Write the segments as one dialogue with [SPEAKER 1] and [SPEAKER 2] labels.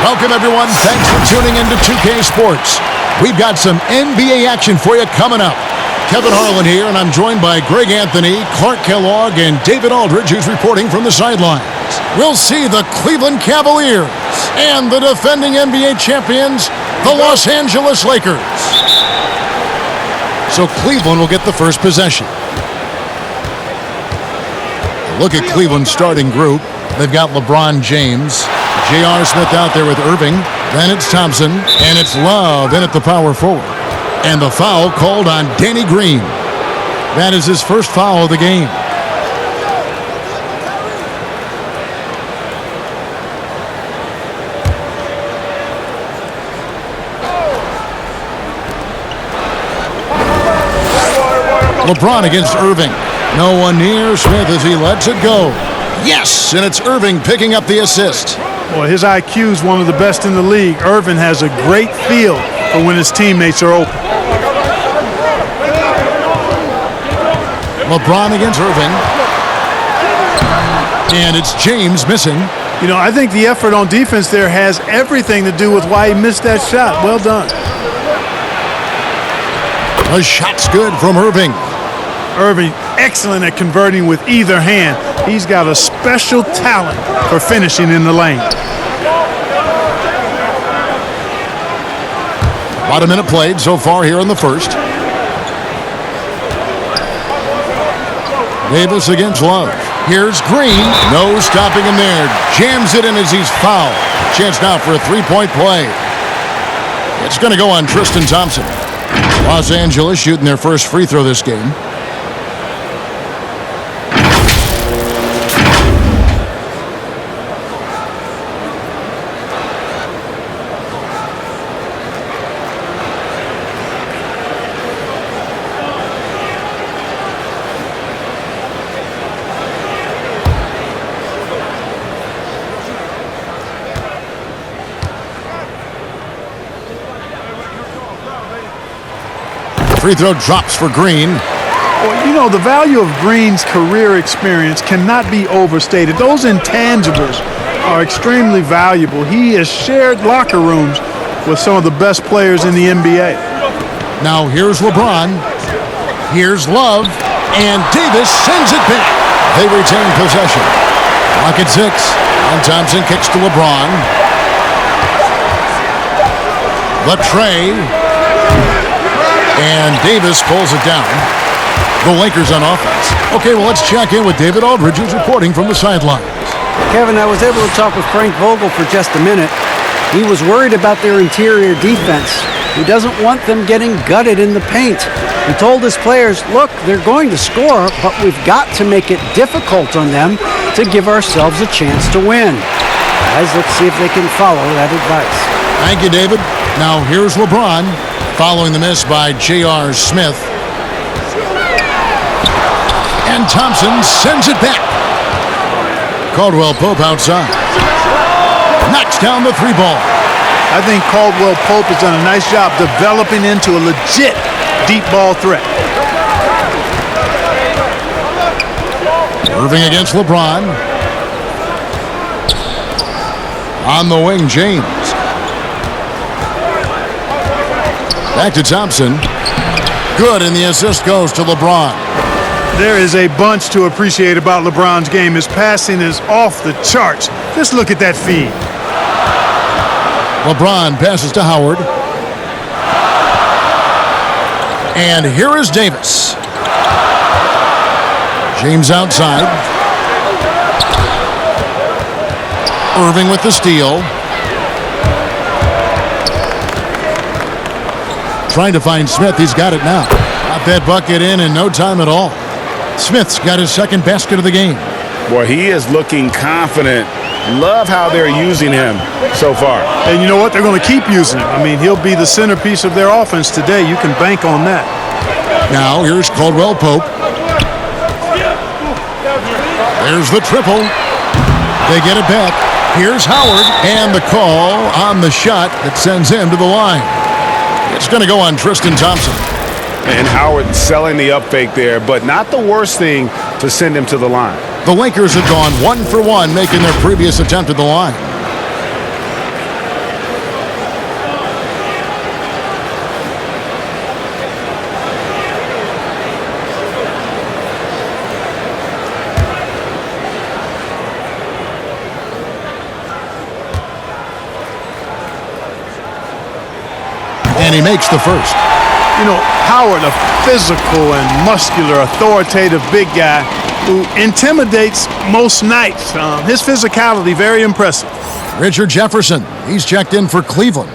[SPEAKER 1] Welcome, everyone. Thanks for tuning in to 2K Sports. We've got some NBA action for you coming up. Kevin Harlan here, and I'm joined by Greg Anthony, Clark Kellogg, and David Aldridge, who's reporting from the sidelines. We'll see the Cleveland Cavaliers and the defending NBA champions, the Los Angeles Lakers. So Cleveland will get the first possession. Look at Cleveland's starting group. They've got LeBron James, J.R. Smith out there with Irving. Then it's Thompson, and it's Love in at the power forward. And the foul called on Danny Green. That is his first foul of the game. LeBron against Irving. No one near Smith as he lets it go. Yes, and it's Irving picking up the assist.
[SPEAKER 2] Well, his IQ is one of the best in the league. Irving has a great feel for when his teammates are open.
[SPEAKER 1] LeBron against Irving. And it's James missing.
[SPEAKER 2] You know, I think the effort on defense there has everything to do with why he missed that shot. Well done.
[SPEAKER 1] The shot's good from Irving.
[SPEAKER 2] Irving, excellent at converting with either hand. He's got a special talent for finishing in the lane.
[SPEAKER 1] About a minute played so far here in the first. Davis against Love. Here's Green. No stopping him there. Jams it in as he's fouled. Chance now for a three-point play. It's going to go on Tristan Thompson. Los Angeles shooting their first free throw this game. Free throw drops for Green.
[SPEAKER 2] Well, you know, the value of Green's career experience cannot be overstated. Those intangibles are extremely valuable. He has shared locker rooms with some of the best players in the NBA.
[SPEAKER 1] Now here's LeBron. Here's Love. And Davis sends it back. They retain possession. Clock at 6. And Thompson kicks to LeBron. Trey. And Davis pulls it down. The Lakers on offense. Okay, well, let's check in with David Aldridge, who's reporting from the sidelines.
[SPEAKER 3] Kevin, I was able to talk with Frank Vogel for just a minute. He was worried about their interior defense. He doesn't want them getting gutted in the paint. He told his players, look, they're going to score, but we've got to make it difficult on them to give ourselves a chance to win. Guys, let's see if they can follow that advice.
[SPEAKER 1] Thank you, David. Now here's LeBron. Following the miss by J.R. Smith. And Thompson sends it back. Caldwell Pope outside. Knocks down the three ball.
[SPEAKER 2] I think Caldwell Pope has done a nice job developing into a legit deep ball threat.
[SPEAKER 1] Irving against LeBron. On the wing, James. Back to Thompson. Good, and the assist goes to LeBron.
[SPEAKER 2] There is a bunch to appreciate about LeBron's game. His passing is off the charts. Just look at that feed.
[SPEAKER 1] LeBron passes to Howard. And here is Davis. James outside. Irving with the steal. Trying to find Smith. He's got it now. Got that bucket in no time at all. Smith's got his second basket of the game.
[SPEAKER 4] Boy, he is looking confident. Love how they're using him so far.
[SPEAKER 2] And you know what? They're going to keep using him. I mean, he'll be the centerpiece of their offense today. You can bank on that.
[SPEAKER 1] Now, here's Caldwell Pope. There's the triple. They get it back. Here's Howard. And the call on the shot that sends him to the line. It's going to go on Tristan Thompson.
[SPEAKER 4] And Howard selling the up fake there, but not the worst thing to send him to the line.
[SPEAKER 1] The Lakers have gone 1 for 1, making their previous attempt at the line. And he makes the first.
[SPEAKER 2] You know, Howard, a physical and muscular, authoritative big guy who intimidates most nights. His physicality, very impressive.
[SPEAKER 1] Richard Jefferson, he's checked in for Cleveland.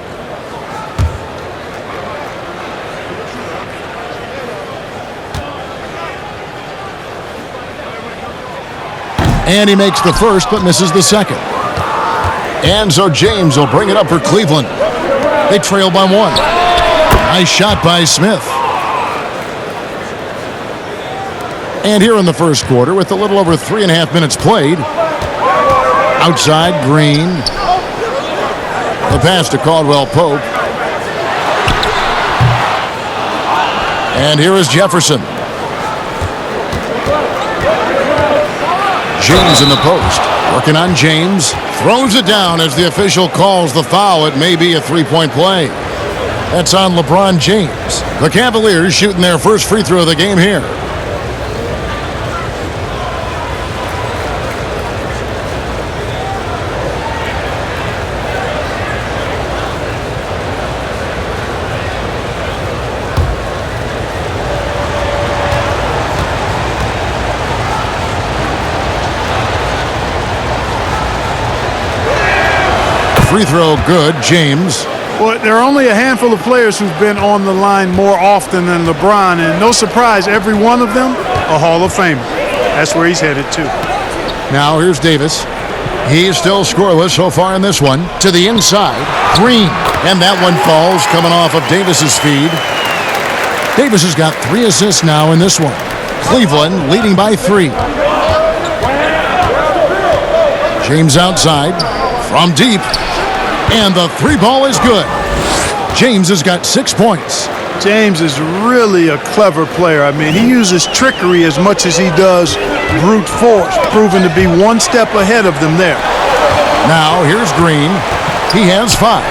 [SPEAKER 1] And he makes the first, but misses the second. And so James will bring it up for Cleveland. They trail by one. Nice shot by Smith. And here in the first quarter, with a little over 3.5 minutes played, outside Green. The pass to Caldwell Pope. And here is Jefferson. James in the post. Working on James. Throws it down as the official calls the foul. It may be a three-point play. That's on LeBron James. The Cavaliers shooting their first free throw of the game here. Free throw good, James.
[SPEAKER 2] Well, there are only a handful of players who've been on the line more often than LeBron, and no surprise, every one of them a Hall of Famer. That's where he's headed to.
[SPEAKER 1] Now here's Davis. He's still scoreless so far in this one. To the inside, Green. And that one falls coming off of Davis's feed. Davis has got 3 assists now in this one. Cleveland leading by 3. James outside from deep. And the 3 ball is good. James has got 6 points.
[SPEAKER 2] James is really a clever player. I mean, he uses trickery as much as he does brute force, proving to be one step ahead of them there.
[SPEAKER 1] Now here's Green. He has 5.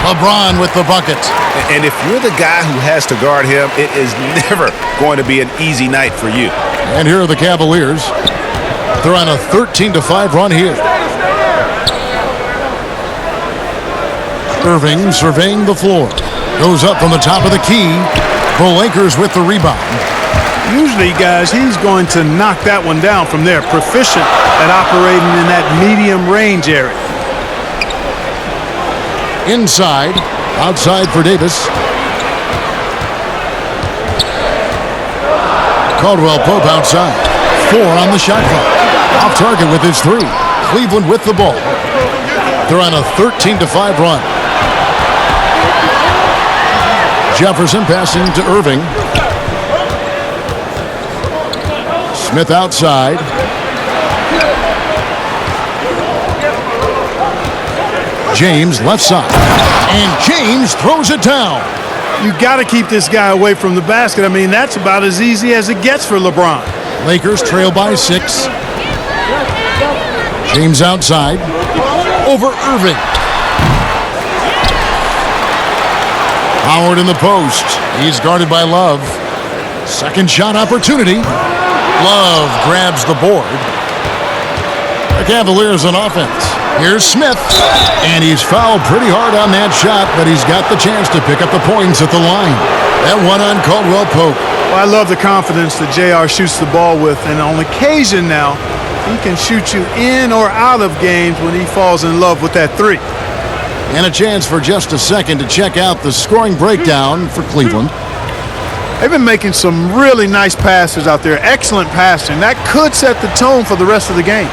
[SPEAKER 1] LeBron with the bucket.
[SPEAKER 4] And if you're the guy who has to guard him, it is never going to be an easy night for you.
[SPEAKER 1] And here are the Cavaliers. They're on a 13-5 run here. Irving surveying the floor. Goes up from the top of the key. The Lakers with the rebound.
[SPEAKER 2] Usually, guys, he's going to knock that one down from there. Proficient at operating in that medium range area.
[SPEAKER 1] Inside. Outside for Davis. Caldwell Pope outside. 4 on the shot clock. Off target with his 3. Cleveland with the ball. They're on a 13-5 run. Jefferson passing to Irving. Smith outside. James left side. And James throws it down.
[SPEAKER 2] You got to keep this guy away from the basket. I mean, that's about as easy as it gets for LeBron.
[SPEAKER 1] Lakers trail by 6. James outside. Over Irving. Howard in the post. He's guarded by Love. Second shot opportunity. Love grabs the board. The Cavaliers on offense. Here's Smith. And he's fouled pretty hard on that shot, but he's got the chance to pick up the points at the line. That one on Caldwell Pope.
[SPEAKER 2] Well, I love the confidence that JR shoots the ball with, and on occasion now, he can shoot you in or out of games when he falls in love with that 3.
[SPEAKER 1] And a chance for just a second to check out the scoring breakdown for Cleveland.
[SPEAKER 2] They've been making some really nice passes out there. Excellent passing. That could set the tone for the rest of the game.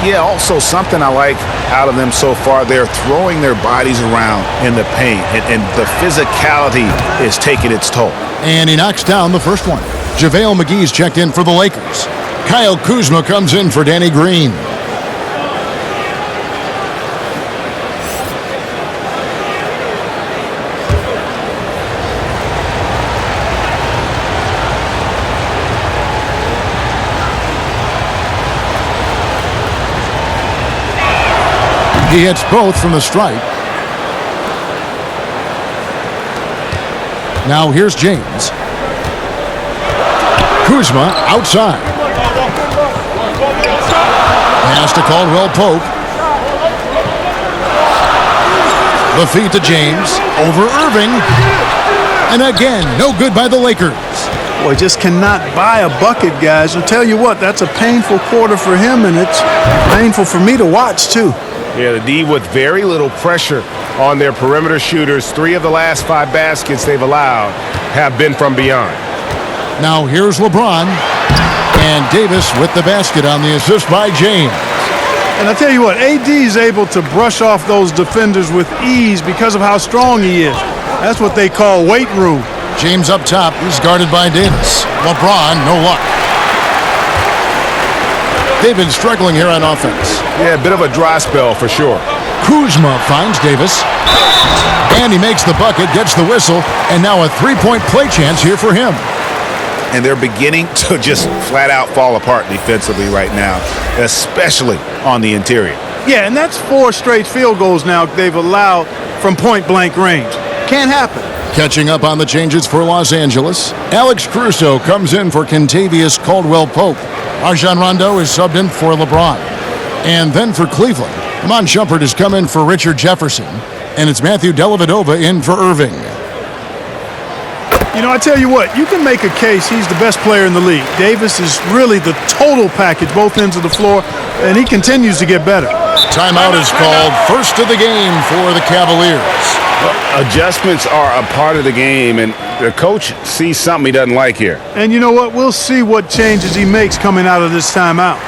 [SPEAKER 4] Yeah, also something I like out of them so far, they're throwing their bodies around in the paint, and the physicality is taking its toll.
[SPEAKER 1] And he knocks down the first one. JaVale McGee's checked in for the Lakers. Kyle Kuzma comes in for Danny Green. He hits both from the stripe. Now here's James. Kuzma outside. Pass to Caldwell Pope. The feed to James. Over Irving. And again, no good by the Lakers.
[SPEAKER 2] Boy, just cannot buy a bucket, guys. I'll tell you what, that's a painful quarter for him, and it's painful for me to watch, too.
[SPEAKER 5] Yeah, the D with very little pressure on their perimeter shooters. 3 of the last 5 baskets they've allowed have been from beyond.
[SPEAKER 1] Now here's LeBron. And Davis with the basket on the assist by James.
[SPEAKER 2] And I tell you what, AD is able to brush off those defenders with ease because of how strong he is. That's what they call weight room.
[SPEAKER 1] James up top. He's guarded by Davis. LeBron, no luck. Davis struggling here on offense.
[SPEAKER 5] Yeah, a bit of a dry spell for sure.
[SPEAKER 1] Kuzma finds Davis. And he makes the bucket, gets the whistle, and now a three-point play chance here for him.
[SPEAKER 4] And they're beginning to just flat out fall apart defensively right now, especially on the interior.
[SPEAKER 2] Yeah, and that's 4 straight field goals now they've allowed from point-blank range. Can't happen.
[SPEAKER 1] Catching up on the changes for Los Angeles, Alex Caruso comes in for Kentavious Caldwell-Pope. Rajon Rondo is subbed in for LeBron. And then for Cleveland, Iman Shumpert has come in for Richard Jefferson. And it's Matthew Dellavedova in for Irving.
[SPEAKER 2] You know, I tell you what, you can make a case he's the best player in the league. Davis is really the total package, both ends of the floor, and he continues to get better.
[SPEAKER 1] Timeout is called. First of the game for the Cavaliers.
[SPEAKER 5] Adjustments are a part of the game, and the coach sees something he doesn't like here.
[SPEAKER 2] And you know what? We'll see what changes he makes coming out of this timeout.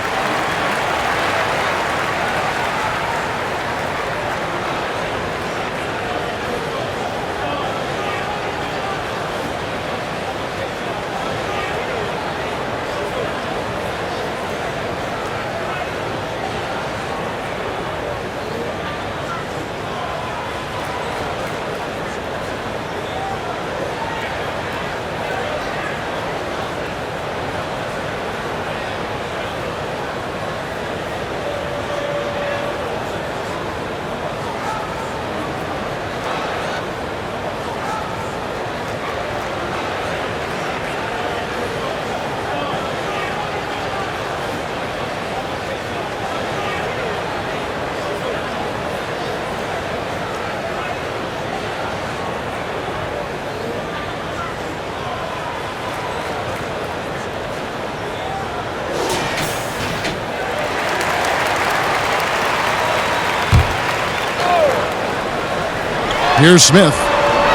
[SPEAKER 1] Here's Smith.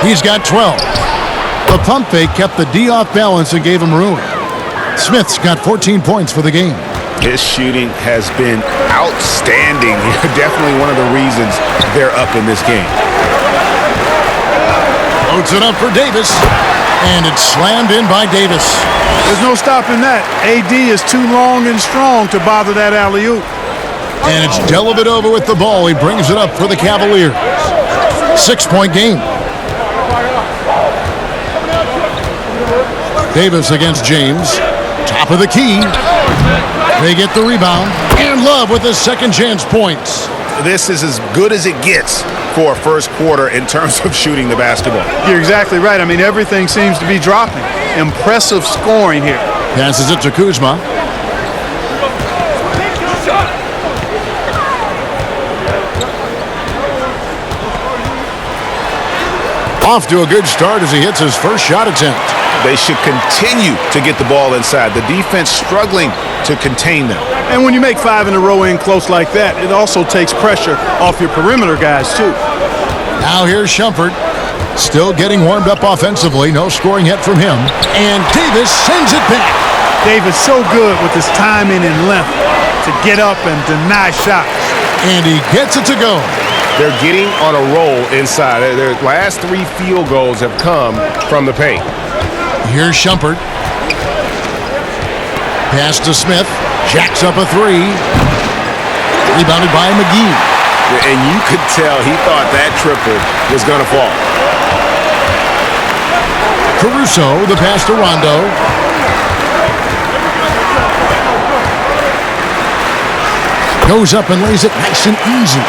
[SPEAKER 1] He's got 12. The pump fake kept the D off balance and gave him room. Smith's got 14 points for the game.
[SPEAKER 4] His shooting has been outstanding. Definitely one of the reasons they're up in this game.
[SPEAKER 1] Loads it up for Davis. And it's slammed in by Davis.
[SPEAKER 2] There's no stopping that. AD is too long and strong to bother that alley-oop.
[SPEAKER 1] And it's Dellavedova with the ball. He brings it up for the Cavaliers. 6-point game. Davis against James. Top of the key. They get the rebound. And Love with his second chance points.
[SPEAKER 4] This is as good as it gets for a first quarter in terms of shooting the basketball.
[SPEAKER 2] You're exactly right. I mean, everything seems to be dropping. Impressive scoring here.
[SPEAKER 1] Passes it to Kuzma. Off to a good start as he hits his first shot attempt.
[SPEAKER 4] They should continue to get the ball inside. The defense struggling to contain them.
[SPEAKER 2] And when you make 5 in a row in close like that, it also takes pressure off your perimeter guys, too.
[SPEAKER 1] Now here's Shumpert. Still getting warmed up offensively. No scoring yet from him. And Davis sends it back.
[SPEAKER 2] Davis so good with his timing and length to get up and deny shots.
[SPEAKER 1] And he gets it to go.
[SPEAKER 5] They're getting on a roll inside. Their last 3 field goals have come from the paint.
[SPEAKER 1] Here's Shumpert. Pass to Smith. Jacks up a 3. Rebounded by McGee.
[SPEAKER 4] And you could tell he thought that triple was going to fall.
[SPEAKER 1] Caruso, the pass to Rondo. Goes up and lays it nice and easy.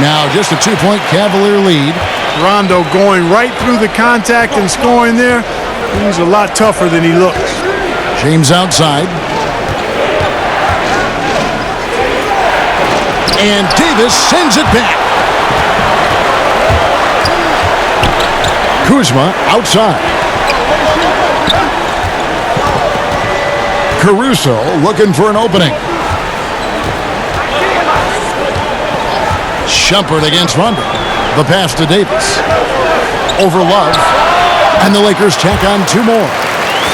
[SPEAKER 1] Now just a 2-point Cavalier lead.
[SPEAKER 2] Rondo going right through the contact and scoring there. He's a lot tougher than he looks.
[SPEAKER 1] James outside. And Davis sends it back. Kuzma outside. Caruso looking for an opening. Shumpert against Rondo. The pass to Davis. Over Love. And the Lakers tack on 2 more.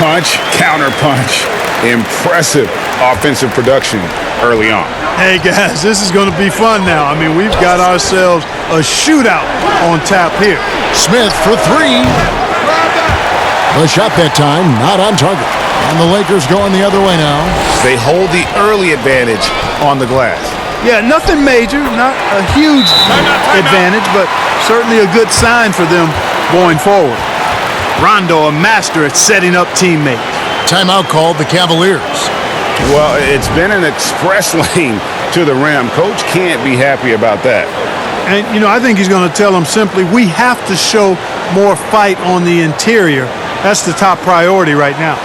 [SPEAKER 4] Punch, counter punch. Impressive offensive production early on.
[SPEAKER 2] Hey, guys, this is going to be fun now. I mean, we've got ourselves a shootout on tap here.
[SPEAKER 1] Smith for 3. The shot that time not on target. And the Lakers going the other way now.
[SPEAKER 4] They hold the early advantage on the glass.
[SPEAKER 2] Yeah, nothing major, not a huge advantage, but certainly a good sign for them going forward. Rondo, a master at setting up teammates.
[SPEAKER 1] Timeout called the Cavaliers.
[SPEAKER 4] Well, it's been an express lane to the rim. Coach can't be happy about that.
[SPEAKER 2] And, you know, I think he's going to tell them simply, we have to show more fight on the interior. That's the top priority right now.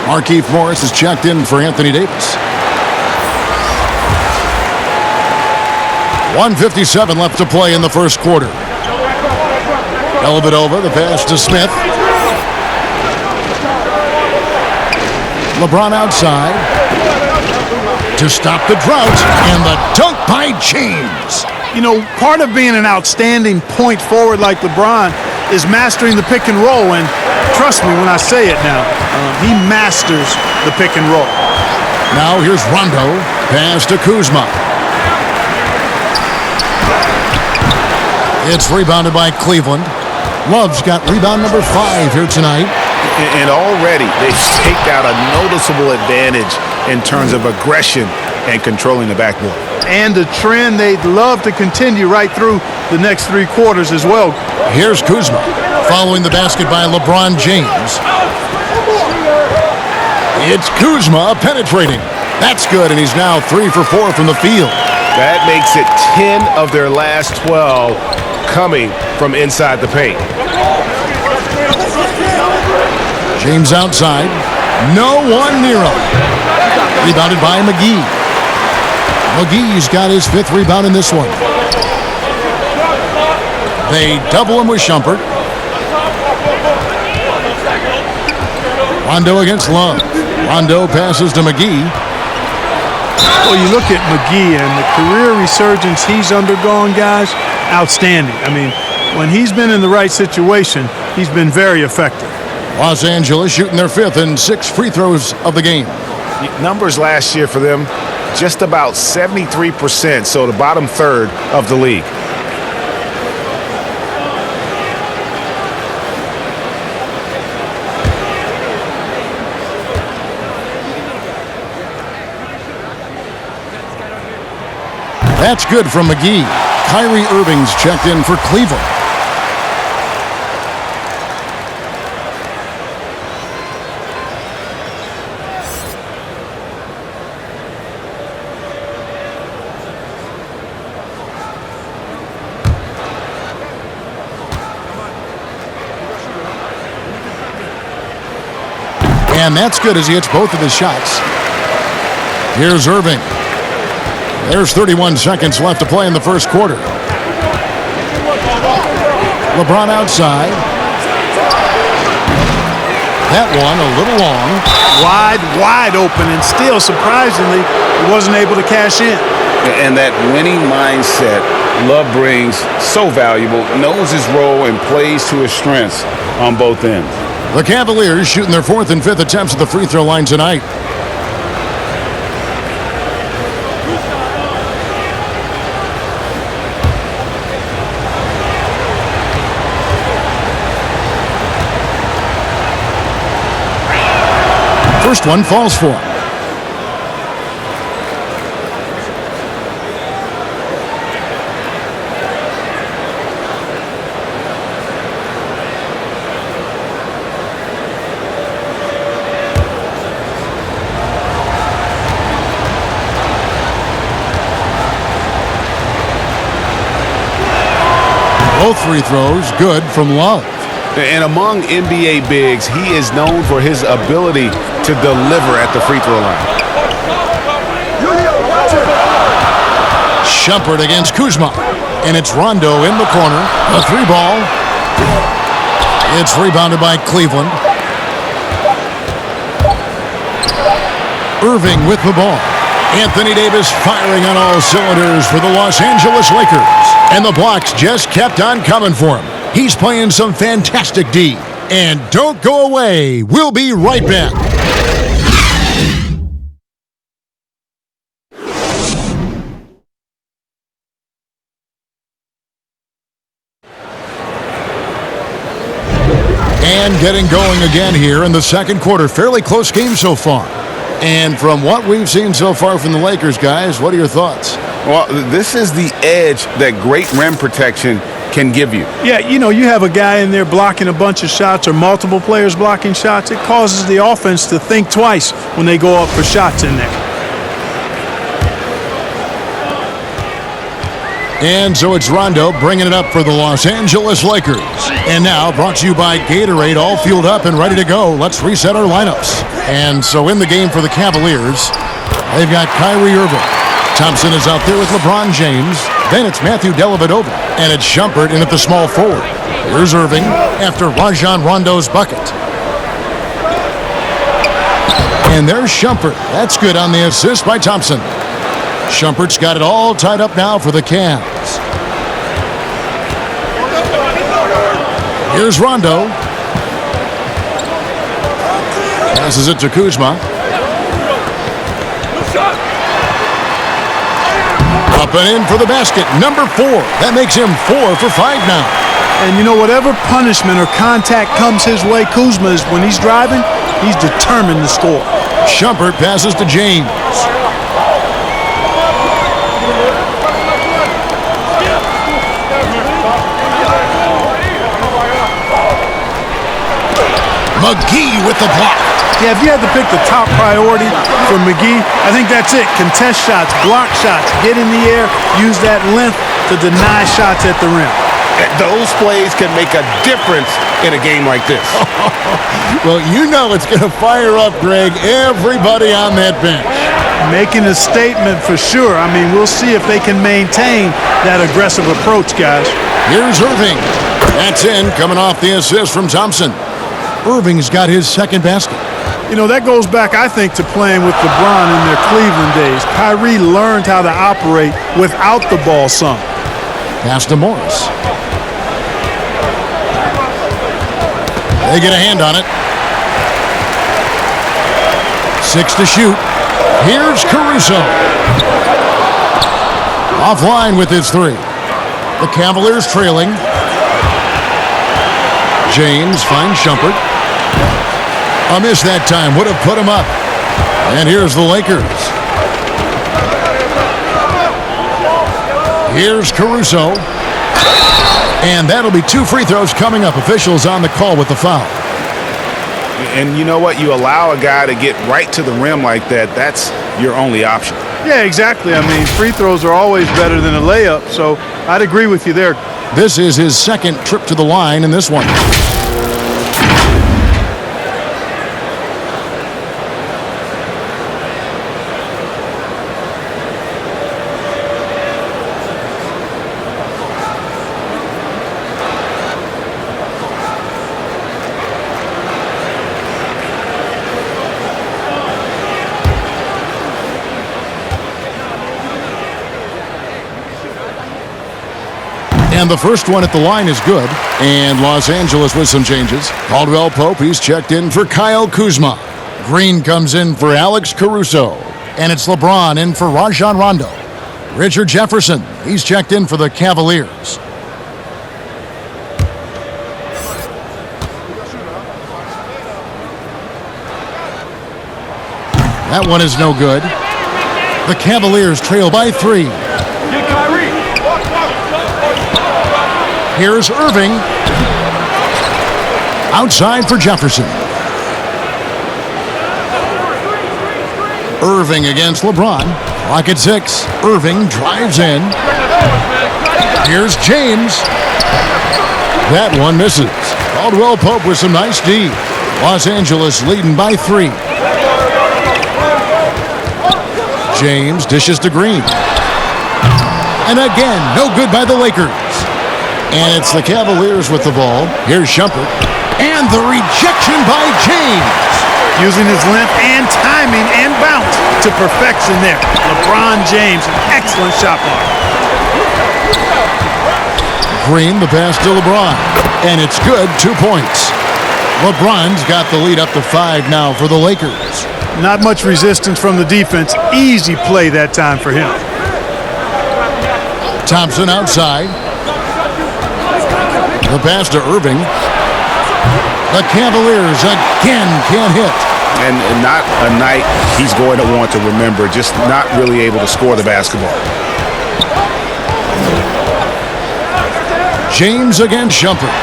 [SPEAKER 1] Markieff Morris is checked in for Anthony Davis. 1:57 left to play in the first quarter. Dellavedova, the pass to Smith. LeBron outside to stop the drought, and the dunk by James.
[SPEAKER 2] You know, part of being an outstanding point forward like LeBron is mastering the pick and roll, and trust me when I say it now, he masters the pick and roll.
[SPEAKER 1] Now here's Rondo, pass to Kuzma. It's rebounded by Cleveland. Love's got rebound number 5 here tonight.
[SPEAKER 4] And already they've staked out a noticeable advantage in terms of aggression and controlling the backboard.
[SPEAKER 2] And a trend they'd love to continue right through the next 3 quarters as well.
[SPEAKER 1] Here's Kuzma, following the basket by LeBron James. It's Kuzma penetrating. That's good, and he's now 3 for 4 from the field.
[SPEAKER 5] That makes it 10 of their last 12 coming from inside the paint.
[SPEAKER 1] James outside. No one near him. Rebounded by McGee. McGee's got his 5th rebound in this one. They double him with Shumpert. Rondo against Love. Rondo passes to McGee.
[SPEAKER 2] Well, you look at McGee and the career resurgence he's undergone, guys, outstanding. I mean, when he's been in the right situation, he's been very effective.
[SPEAKER 1] Los Angeles shooting their 5th and 6 free throws of the game.
[SPEAKER 4] Numbers last year for them, just about 73%, so the bottom third of the league.
[SPEAKER 1] That's good from McGee. Kyrie Irving's checked in for Cleveland. And that's good as he hits both of his shots. Here's Irving. There's 31 seconds left to play in the first quarter. LeBron outside. That one a little long.
[SPEAKER 2] Wide open, and still, surprisingly, he wasn't able to cash in.
[SPEAKER 4] And that winning mindset Love brings, so valuable, knows his role and plays to his strengths on both ends.
[SPEAKER 1] The Cavaliers shooting their 4th and 5th attempts at the free throw line tonight. first one falls for him. Both free throws good from Love.
[SPEAKER 5] And among NBA bigs, he is known for his ability to deliver at the free throw line.
[SPEAKER 1] Shumpert against Kuzma. And it's Rondo in the corner. A three ball. It's rebounded by Cleveland. Irving with the ball. Anthony Davis firing on all cylinders for the Los Angeles Lakers. And the blocks just kept on coming for him. He's playing some fantastic D. And don't go away. We'll be right back. And getting going again here in the second quarter. Fairly close game so far. And from what we've seen so far from the Lakers, guys, what are your thoughts?
[SPEAKER 5] Well, this is the edge that great rim protection can give you.
[SPEAKER 2] Yeah, you know, you have a guy in there blocking a bunch of shots or multiple players blocking shots. It causes the offense to think twice when they go up for shots in there.
[SPEAKER 1] And so it's Rondo bringing it up for the Los Angeles Lakers. And now, brought to you by Gatorade, all fueled up and ready to go. Let's reset our lineups. And so in the game for the Cavaliers, they've got Kyrie Irving. Thompson is out there with LeBron James. Then it's Matthew Dellavedova. And it's Shumpert in at the small forward. Here's Irving after Rajon Rondo's bucket. And there's Shumpert. That's good on the assist by Thompson. Shumpert's got it all tied up now for the Cavs. Here's Rondo. Passes it to Kuzma. Up and in for the basket. Number 4. That makes him 4 for 5 now.
[SPEAKER 2] And you know, whatever punishment or contact comes his way, Kuzma is, when he's driving, he's determined to score.
[SPEAKER 1] Shumpert passes to James. McGee with the block.
[SPEAKER 2] Yeah, if you had to pick the top priority for McGee, I think that's it. Contest shots, block shots, get in the air, use that length to deny shots at the rim.
[SPEAKER 5] Those plays can make a difference in a game like this.
[SPEAKER 1] Well, you know it's going to fire up, Greg, everybody on that bench.
[SPEAKER 2] Making a statement for sure. I mean, we'll see if they can maintain that aggressive approach, guys.
[SPEAKER 1] Here's Irving. That's in, coming off the assist from Thompson. Irving's got his second basket.
[SPEAKER 2] You know, that goes back, I think, to playing with LeBron in their Cleveland days. Kyrie learned how to operate without the ball some.
[SPEAKER 1] Pass to Morris. They get a hand on it. 6 to shoot. Here's Caruso. Offline with his 3. The Cavaliers trailing. James finds Shumpert. A miss that time. Would have put him up. And here's the Lakers. Here's Caruso. And that'll be 2 free throws coming up. Officials on the call with the foul.
[SPEAKER 4] And you know what? You allow a guy to get right to the rim like that. That's your only option.
[SPEAKER 2] Yeah, exactly. I mean, free throws are always better than a layup, so I'd agree with you there.
[SPEAKER 1] This is his second trip to the line in this one. And the first one at the line is good. And Los Angeles with some changes. Caldwell Pope, he's checked in for Kyle Kuzma. Green comes in for Alex Caruso. And it's LeBron in for Rajon Rondo. Richard Jefferson, he's checked in for the Cavaliers. That one is no good. The Cavaliers trail by 3. Here's Irving. Outside for Jefferson. Irving against LeBron. Clock at 6. Irving drives in. Here's James. That one misses. Caldwell Pope with some nice D. Los Angeles leading by 3. James dishes to Green. And again, no good by the Lakers. And it's the Cavaliers with the ball. Here's Shumpert. And the rejection by James.
[SPEAKER 2] Using his length and timing and bounce to perfection there. LeBron James, an excellent shot blocker.
[SPEAKER 1] Green, the pass to LeBron. And it's good, 2 points. LeBron's got the lead up to 5 now for the Lakers.
[SPEAKER 2] Not much resistance from the defense. Easy play that time for him.
[SPEAKER 1] Thompson outside. The pass to Irving. The Cavaliers again can't hit.
[SPEAKER 4] And not a night he's going to want to remember, just not really able to score the basketball.
[SPEAKER 1] James against Shumpert.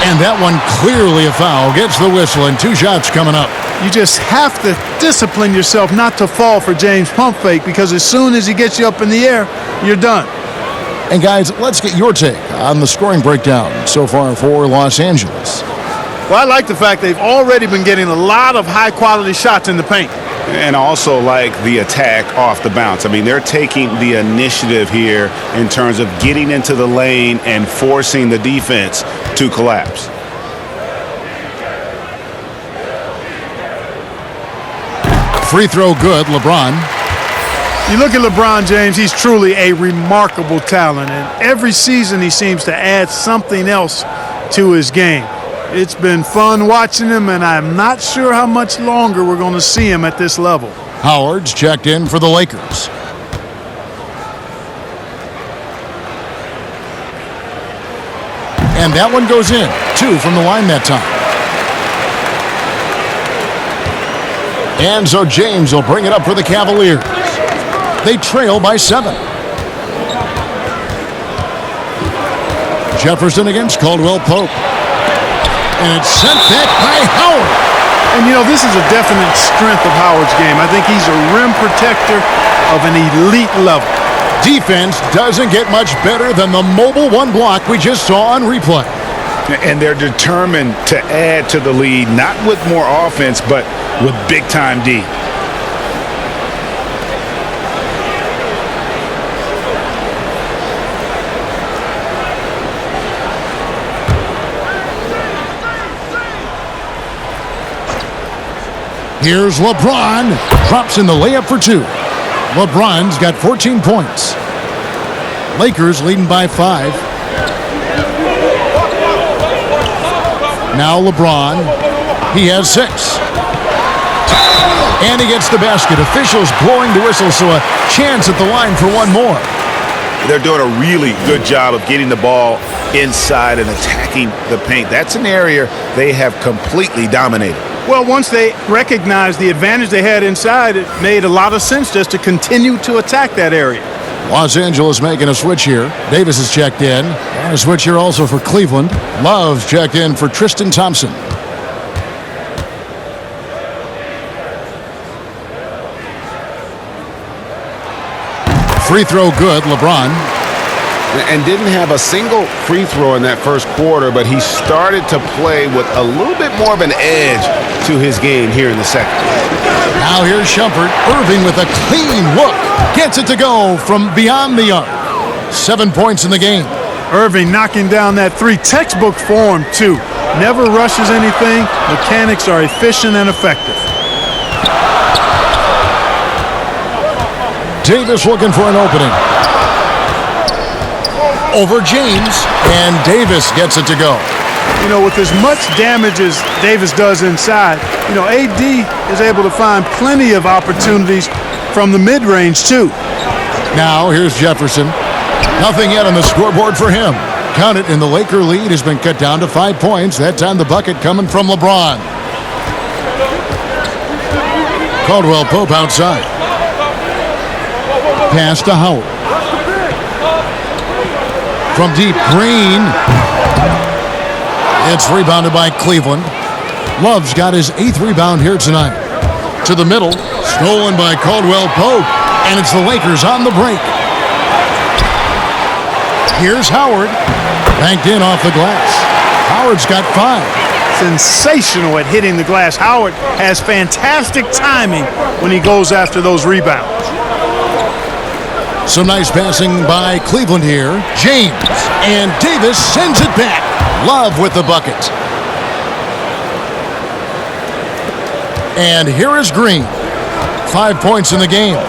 [SPEAKER 1] And that one clearly a foul. Gets the whistle and 2 shots coming up.
[SPEAKER 2] You just have to discipline yourself not to fall for James' pump fake, because as soon as he gets you up in the air, you're done.
[SPEAKER 1] And guys, let's get your take on the scoring breakdown so far for Los Angeles.
[SPEAKER 2] Well, I like the fact they've already been getting a lot of high-quality shots in the paint.
[SPEAKER 4] And also like the attack off the bounce. I mean, they're taking the initiative here in terms of getting into the lane and forcing the defense to collapse.
[SPEAKER 1] Free throw good, LeBron.
[SPEAKER 2] You look at LeBron James, he's truly a remarkable talent. And every season he seems to add something else to his game. It's been fun watching him, and I'm not sure how much longer we're going to see him at this level.
[SPEAKER 1] Howard's checked in for the Lakers. And that one goes in. 2 from the line that time. And so James will bring it up for the Cavaliers. They trail by 7. Jefferson against Caldwell Pope. And it's sent back by Howard.
[SPEAKER 2] And, you know, this is a definite strength of Howard's game. I think he's a rim protector of an elite level.
[SPEAKER 1] Defense doesn't get much better than the mobile 1 block we just saw on replay.
[SPEAKER 4] And they're determined to add to the lead, not with more offense, but with big-time D.
[SPEAKER 1] Here's LeBron. Drops in the layup for 2. LeBron's got 14 points. Lakers leading by 5. Now LeBron. He has 6. And he gets the basket. Officials blowing the whistle, so a chance at the line for 1 more.
[SPEAKER 4] They're doing a really good job of getting the ball inside and attacking the paint. That's an area they have completely dominated.
[SPEAKER 2] Well, once they recognized the advantage they had inside, it made a lot of sense just to continue to attack that area.
[SPEAKER 1] Los Angeles making a switch here. Davis is checked in. And a switch here also for Cleveland. Love's checked in for Tristan Thompson. Free throw good, LeBron.
[SPEAKER 5] And didn't have a single free throw in that first quarter, but he started to play with a little bit more of an edge to his game here in the second.
[SPEAKER 1] Now here's Shumpert. Irving with a clean look. Gets it to go from beyond the arc. 7 points in the game.
[SPEAKER 2] Irving knocking down that 3. Textbook form, too. Never rushes anything. Mechanics are efficient and effective.
[SPEAKER 1] Davis looking for an opening. Over James, and Davis gets it to go.
[SPEAKER 2] You know, with as much damage as Davis does inside, you know, AD is able to find plenty of opportunities from the mid-range, too.
[SPEAKER 1] Now, here's Jefferson. Nothing yet on the scoreboard for him. Count it, and the Laker lead has been cut down to 5 points. That time the bucket coming from LeBron. Caldwell Pope outside. Pass to Howard. From deep, Green. It's rebounded by Cleveland. Love's got his 8th rebound here tonight. To the middle, stolen by Caldwell Pope, and it's the Lakers on the break. Here's Howard, banked in off the glass. Howard's got 5.
[SPEAKER 2] Sensational at hitting the glass. Howard has fantastic timing when he goes after those rebounds.
[SPEAKER 1] Some nice passing by Cleveland here. James, and Davis sends it back. Love with the bucket. And here is Green. 5 points in the game.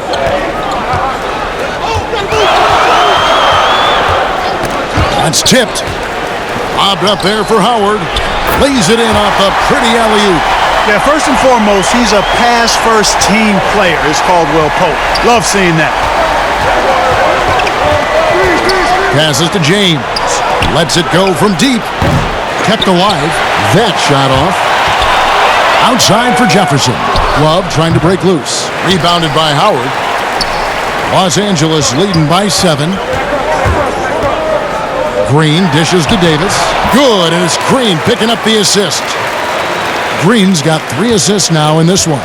[SPEAKER 1] That's tipped. Lobbed up there for Howard. Lays it in off a pretty alley-oop.
[SPEAKER 2] Yeah, first and foremost, he's a pass-first team player, is Caldwell Pope. Love seeing that.
[SPEAKER 1] Passes to James. Lets it go from deep. Kept alive. That shot off. Outside for Jefferson. Love trying to break loose. Rebounded by Howard. Los Angeles leading by 7. Green dishes to Davis. Good, and it's Green picking up the assist. Green's got 3 assists now in this one.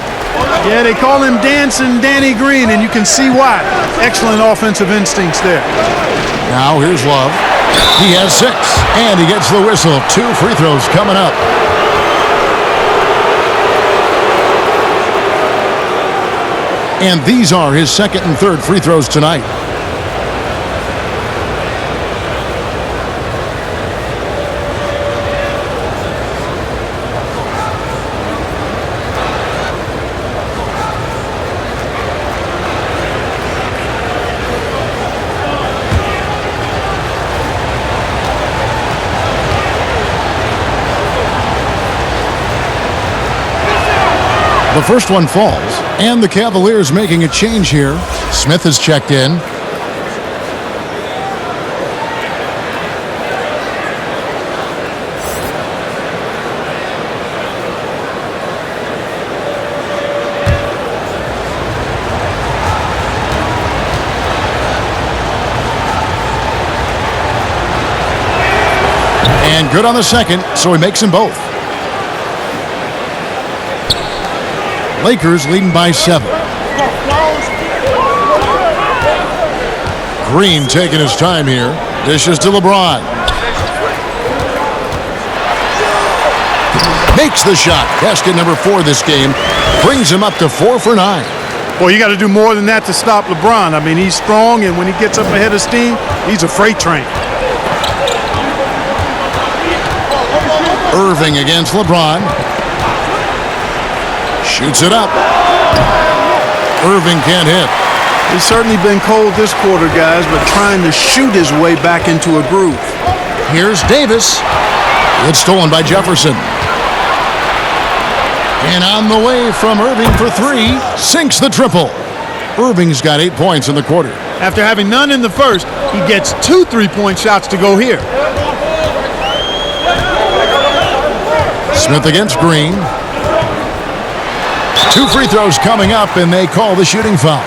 [SPEAKER 2] Yeah, they call him Dancing Danny Green, and you can see why. Excellent offensive instincts there.
[SPEAKER 1] Now here's Love. He has 6, and he gets the whistle. 2 free throws coming up. And these are his 2nd and 3rd free throws tonight. The first one falls, and the Cavaliers making a change here. Smith has checked in. And good on the second, so he makes them both. Lakers leading by 7. Green taking his time here. Dishes to LeBron. Makes the shot. Basket number 4 this game. Brings him up to 4 for 9.
[SPEAKER 2] Well, you got to do more than that to stop LeBron. I mean, he's strong, and when he gets up ahead of steam, he's a freight train.
[SPEAKER 1] Irving against LeBron. Shoots it up. Irving can't hit.
[SPEAKER 2] He's certainly been cold this quarter, guys, but trying to shoot his way back into a groove.
[SPEAKER 1] Here's Davis. It's stolen by Jefferson. And on the way from Irving for 3. Sinks the triple. Irving's got 8 points in the quarter.
[SPEAKER 2] After having none in the first, he gets 2 3-point shots to go here.
[SPEAKER 1] Smith against Green. 2 free throws coming up, and they call the shooting foul.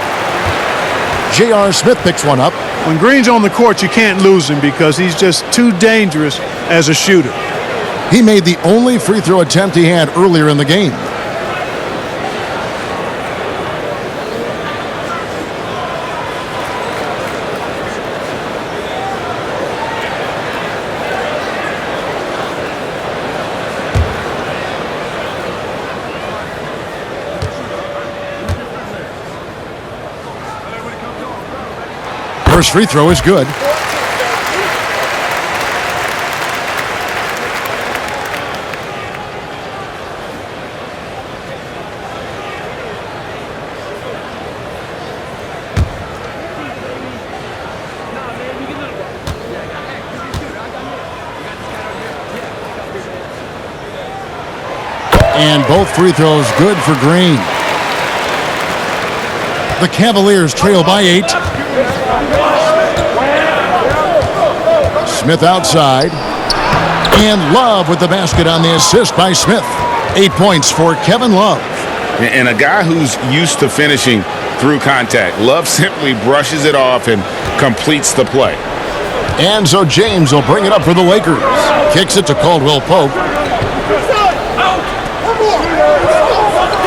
[SPEAKER 1] J.R. Smith picks one up.
[SPEAKER 2] When Green's on the court, you can't lose him because he's just too dangerous as a shooter.
[SPEAKER 1] He made the only free throw attempt he had earlier in the game. First free throw is good. And both free throws good for Green. The Cavaliers trail by 8. Smith outside. And Love with the basket on the assist by Smith. 8 points for Kevin Love.
[SPEAKER 4] And a guy who's used to finishing through contact. Love simply brushes it off and completes the play.
[SPEAKER 1] And so James will bring it up for the Lakers. Kicks it to Caldwell Pope.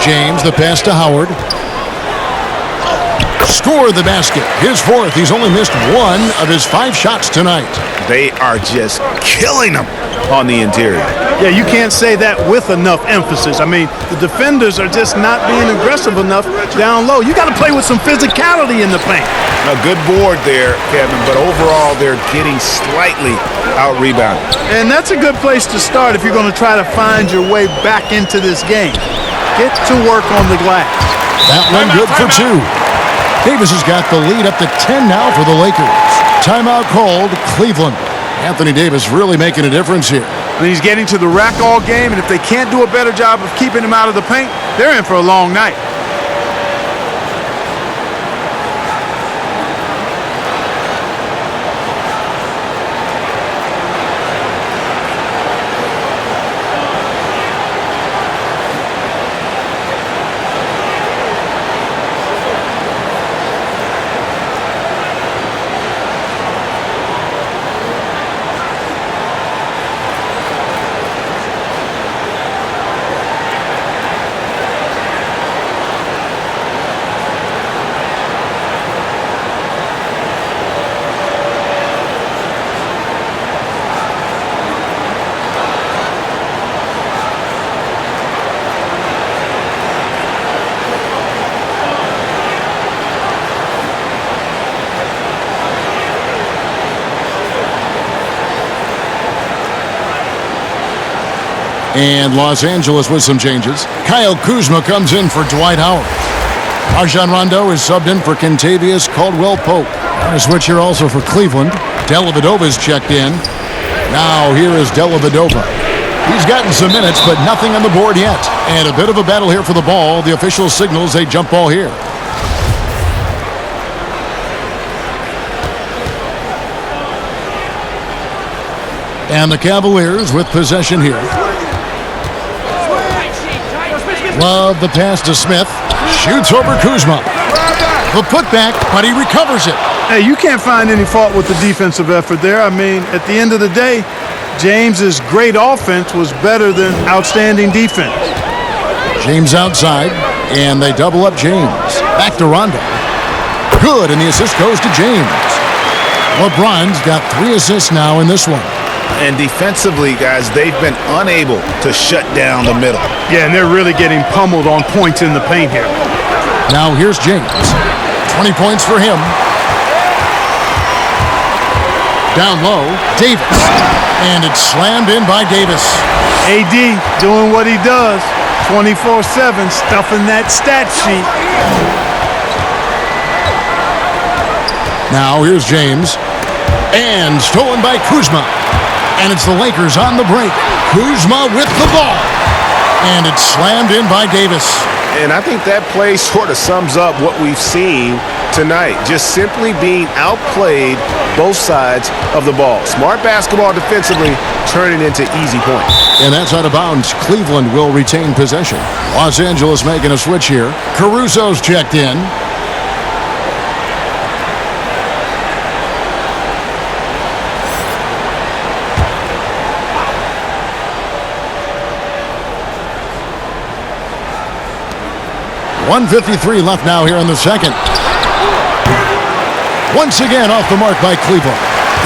[SPEAKER 1] James, the pass to Howard. Score the basket. His fourth. He's only missed one of his 5 shots tonight.
[SPEAKER 4] They are just killing him on the interior.
[SPEAKER 2] Yeah, you can't say that with enough emphasis. I mean, the defenders are just not being aggressive enough down low. You got to play with some physicality in the paint.
[SPEAKER 4] A good board there, Kevin, but overall they're getting slightly out-rebounded.
[SPEAKER 2] And that's a good place to start if you're going to try to find your way back into this game. Get to work on the glass.
[SPEAKER 1] That one good for 2. Davis has got the lead up to 10 now for the Lakers. Timeout called, Cleveland. Anthony Davis really making a difference here.
[SPEAKER 2] And he's getting to the rack all game, and if they can't do a better job of keeping him out of the paint, they're in for a long night.
[SPEAKER 1] And Los Angeles with some changes. Kyle Kuzma comes in for Dwight Howard. Rajon Rondo is subbed in for Kentavious Caldwell-Pope. A switch here also for Cleveland. Dellavedova's checked in. Now here is Dellavedova. He's gotten some minutes, but nothing on the board yet. And a bit of a battle here for the ball. The official signals a jump ball here. And the Cavaliers with possession here. Love the pass to Smith. Shoots over Kuzma. The putback, but he recovers it.
[SPEAKER 2] Hey, you can't find any fault with the defensive effort there. I mean, at the end of the day, James's great offense was better than outstanding defense.
[SPEAKER 1] James outside, and they double up James. Back to Rondo. Good, and the assist goes to James. LeBron's got 3 assists now in this one.
[SPEAKER 4] And defensively, guys, they've been unable to shut down the middle.
[SPEAKER 2] Yeah, and they're really getting pummeled on points in the paint here.
[SPEAKER 1] Now here's James. 20 points for him. Down low, Davis. And it's slammed in by Davis.
[SPEAKER 2] AD doing what he does. 24/7, stuffing that stat sheet.
[SPEAKER 1] Now here's James. And stolen by Kuzma. And it's the Lakers on the break. Kuzma with the ball. And it's slammed in by Davis.
[SPEAKER 5] And I think that play sort of sums up what we've seen tonight. Just simply being outplayed both sides of the ball. Smart basketball defensively, turning into easy points.
[SPEAKER 1] And that's out of bounds. Cleveland will retain possession. Los Angeles making a switch here. Caruso's checked in. .153 left now here in the second. Once again off the mark by Cleveland.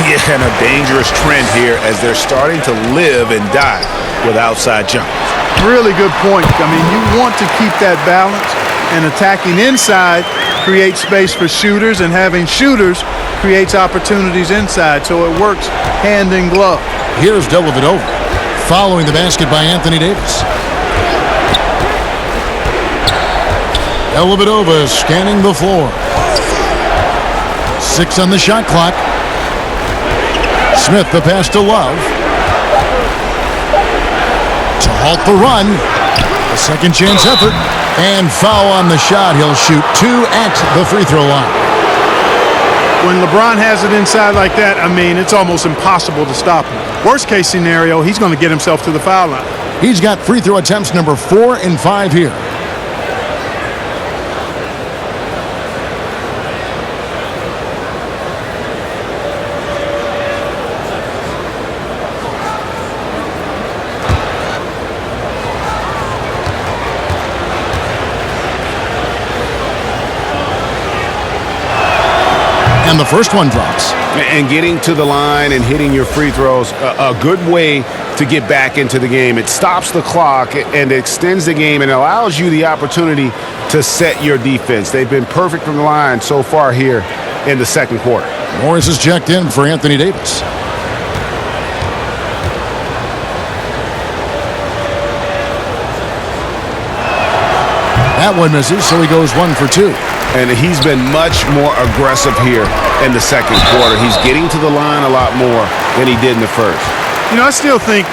[SPEAKER 4] Yeah, and a dangerous trend here as they're starting to live and die with outside jumpers.
[SPEAKER 2] Really good point. I mean, you want to keep that balance, and attacking inside creates space for shooters, and having shooters creates opportunities inside, so it works hand in glove.
[SPEAKER 1] Here's Dellavedova following the basket by Anthony Davis. Dellavedova scanning the floor. 6 on the shot clock. Smith the pass to Love. To halt the run. A second chance effort. And foul on the shot. He'll shoot 2 at the free throw line.
[SPEAKER 2] When LeBron has it inside like that, I mean, it's almost impossible to stop him. Worst case scenario, he's going to get himself to the foul line.
[SPEAKER 1] He's got free throw attempts number 4 and 5 here. And the first one drops.
[SPEAKER 4] And getting to the line and hitting your free throws, a good way to get back into the game. It stops the clock and extends the game and allows you the opportunity to set your defense. They've been perfect from the line so far here in the second quarter.
[SPEAKER 1] Morris is checked in for Anthony Davis. That one misses, so he goes 1 for 2.
[SPEAKER 4] And he's been much more aggressive here in the second quarter. He's getting to the line a lot more than he did in the first.
[SPEAKER 2] You know, I still think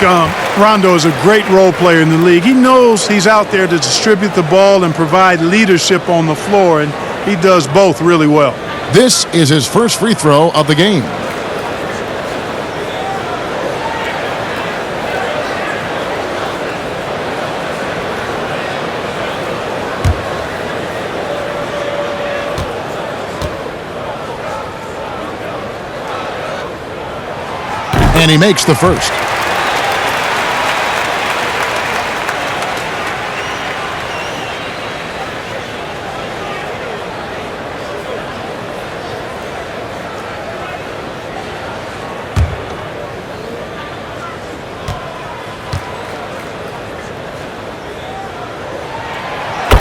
[SPEAKER 2] Rondo is a great role player in the league. He knows he's out there to distribute the ball and provide leadership on the floor, and he does both really well.
[SPEAKER 1] This is his first free throw of the game. And he makes the first.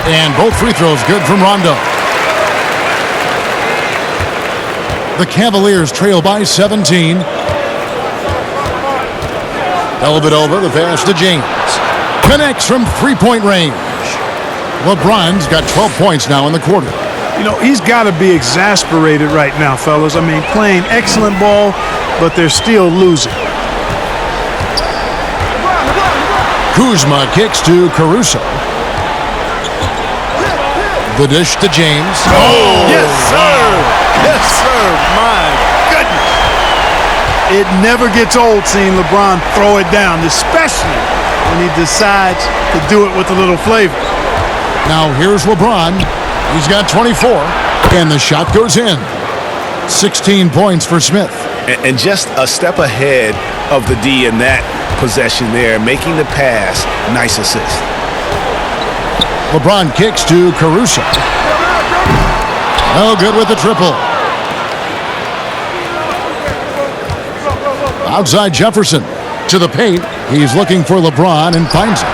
[SPEAKER 1] And both free throws good from Rondo. The Cavaliers trail by 17. Dellavedova, the pass to James. Connects from three-point range. LeBron's got 12 points now in the quarter.
[SPEAKER 2] You know, he's got to be exasperated right now, fellas. I mean, playing excellent ball, but they're still losing.
[SPEAKER 1] Kuzma kicks to Caruso. The dish to James.
[SPEAKER 2] Oh, yes, sir. Yes, sir. My goodness. It never gets old seeing LeBron throw it down, especially when he decides to do it with a little flavor.
[SPEAKER 1] Now here's LeBron. He's got 24, and the shot goes in. 16 points for Smith.
[SPEAKER 4] And just a step ahead of the D in that possession there, making the pass. Nice assist.
[SPEAKER 1] LeBron kicks to Caruso. No good with the triple. Outside Jefferson to the paint. He's looking for LeBron and finds him.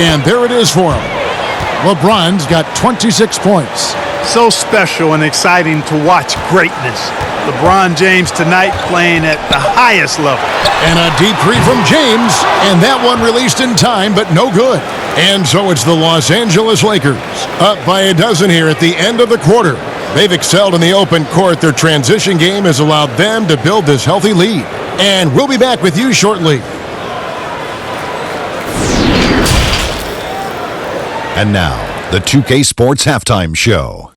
[SPEAKER 1] And there it is for him. LeBron's got 26 points.
[SPEAKER 2] So special and exciting to watch greatness. LeBron James tonight playing at the highest level.
[SPEAKER 1] And a deep three from James, and that one released in time, but no good. And so it's the Los Angeles Lakers, up by a dozen here at the end of the quarter. They've excelled in the open court. Their transition game has allowed them to build this healthy lead. And we'll be back with you shortly.
[SPEAKER 6] And now, the 2K Sports Halftime Show.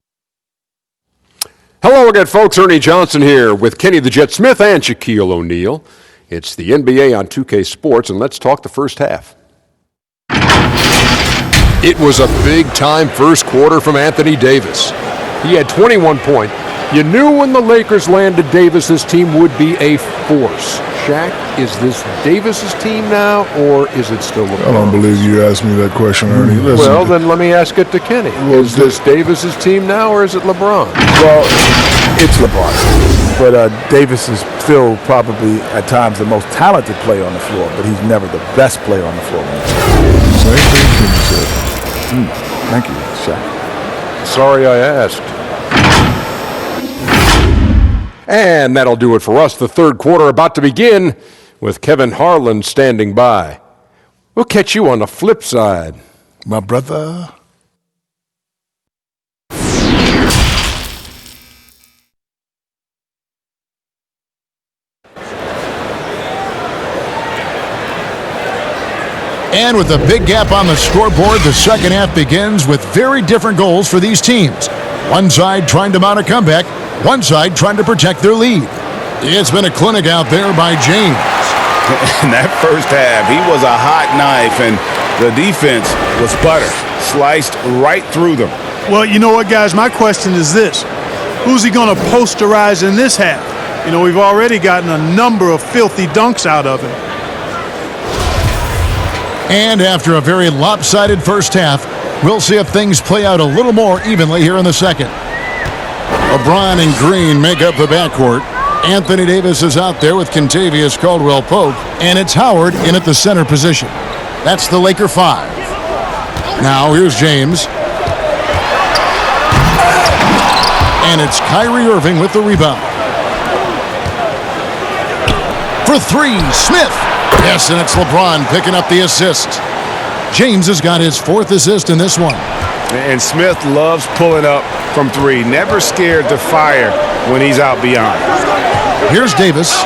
[SPEAKER 7] Hello again, folks. Ernie Johnson here with Kenny the Jet Smith and Shaquille O'Neal. It's the NBA on 2K Sports, and let's talk the first half. It was a big-time first quarter from Anthony Davis. He had 21 points. You knew when the Lakers landed Davis, this team would be a force. Shaq, is this Davis's team now, or is it still LeBron?
[SPEAKER 8] I don't believe you asked me that question, Ernie. Listen,
[SPEAKER 7] Well, then let me ask it to Kenny. Is this Davis's team now, or is it LeBron?
[SPEAKER 9] Well, it's LeBron. But Davis is still probably, at times, the most talented player on the floor, but he's never the best player on the floor.
[SPEAKER 8] same thing Kenny said.
[SPEAKER 9] Thank you, Shaq.
[SPEAKER 7] Sorry I asked. And that'll do it for us. The third quarter about to begin with Kevin Harlan standing by. We'll catch you on the flip side.
[SPEAKER 8] My brother.
[SPEAKER 1] And with a big gap on the scoreboard, the second half begins with very different goals for these teams. One side trying to mount a comeback, one side trying to protect their lead. It's been a clinic out there by James.
[SPEAKER 4] In that first half, he was a hot knife, and the defense was butter, sliced right through them.
[SPEAKER 2] Well, you know what, guys? My question is this. Who's he going to posterize in this half? You know, we've already gotten a number of filthy dunks out of him.
[SPEAKER 1] And after a very lopsided first half, we'll see if things play out a little more evenly here in the second. LeBron and Green make up the backcourt. Anthony Davis is out there with Kentavious Caldwell-Pope, and it's Howard in at the center position. That's the Laker 5. Now here's James. And it's Kyrie Irving with the rebound. For three, Smith. Yes, and it's LeBron picking up the assist. James has got his 4th assist in this one.
[SPEAKER 4] And Smith loves pulling up from three. Never scared to fire when he's out beyond.
[SPEAKER 1] Here's Davis.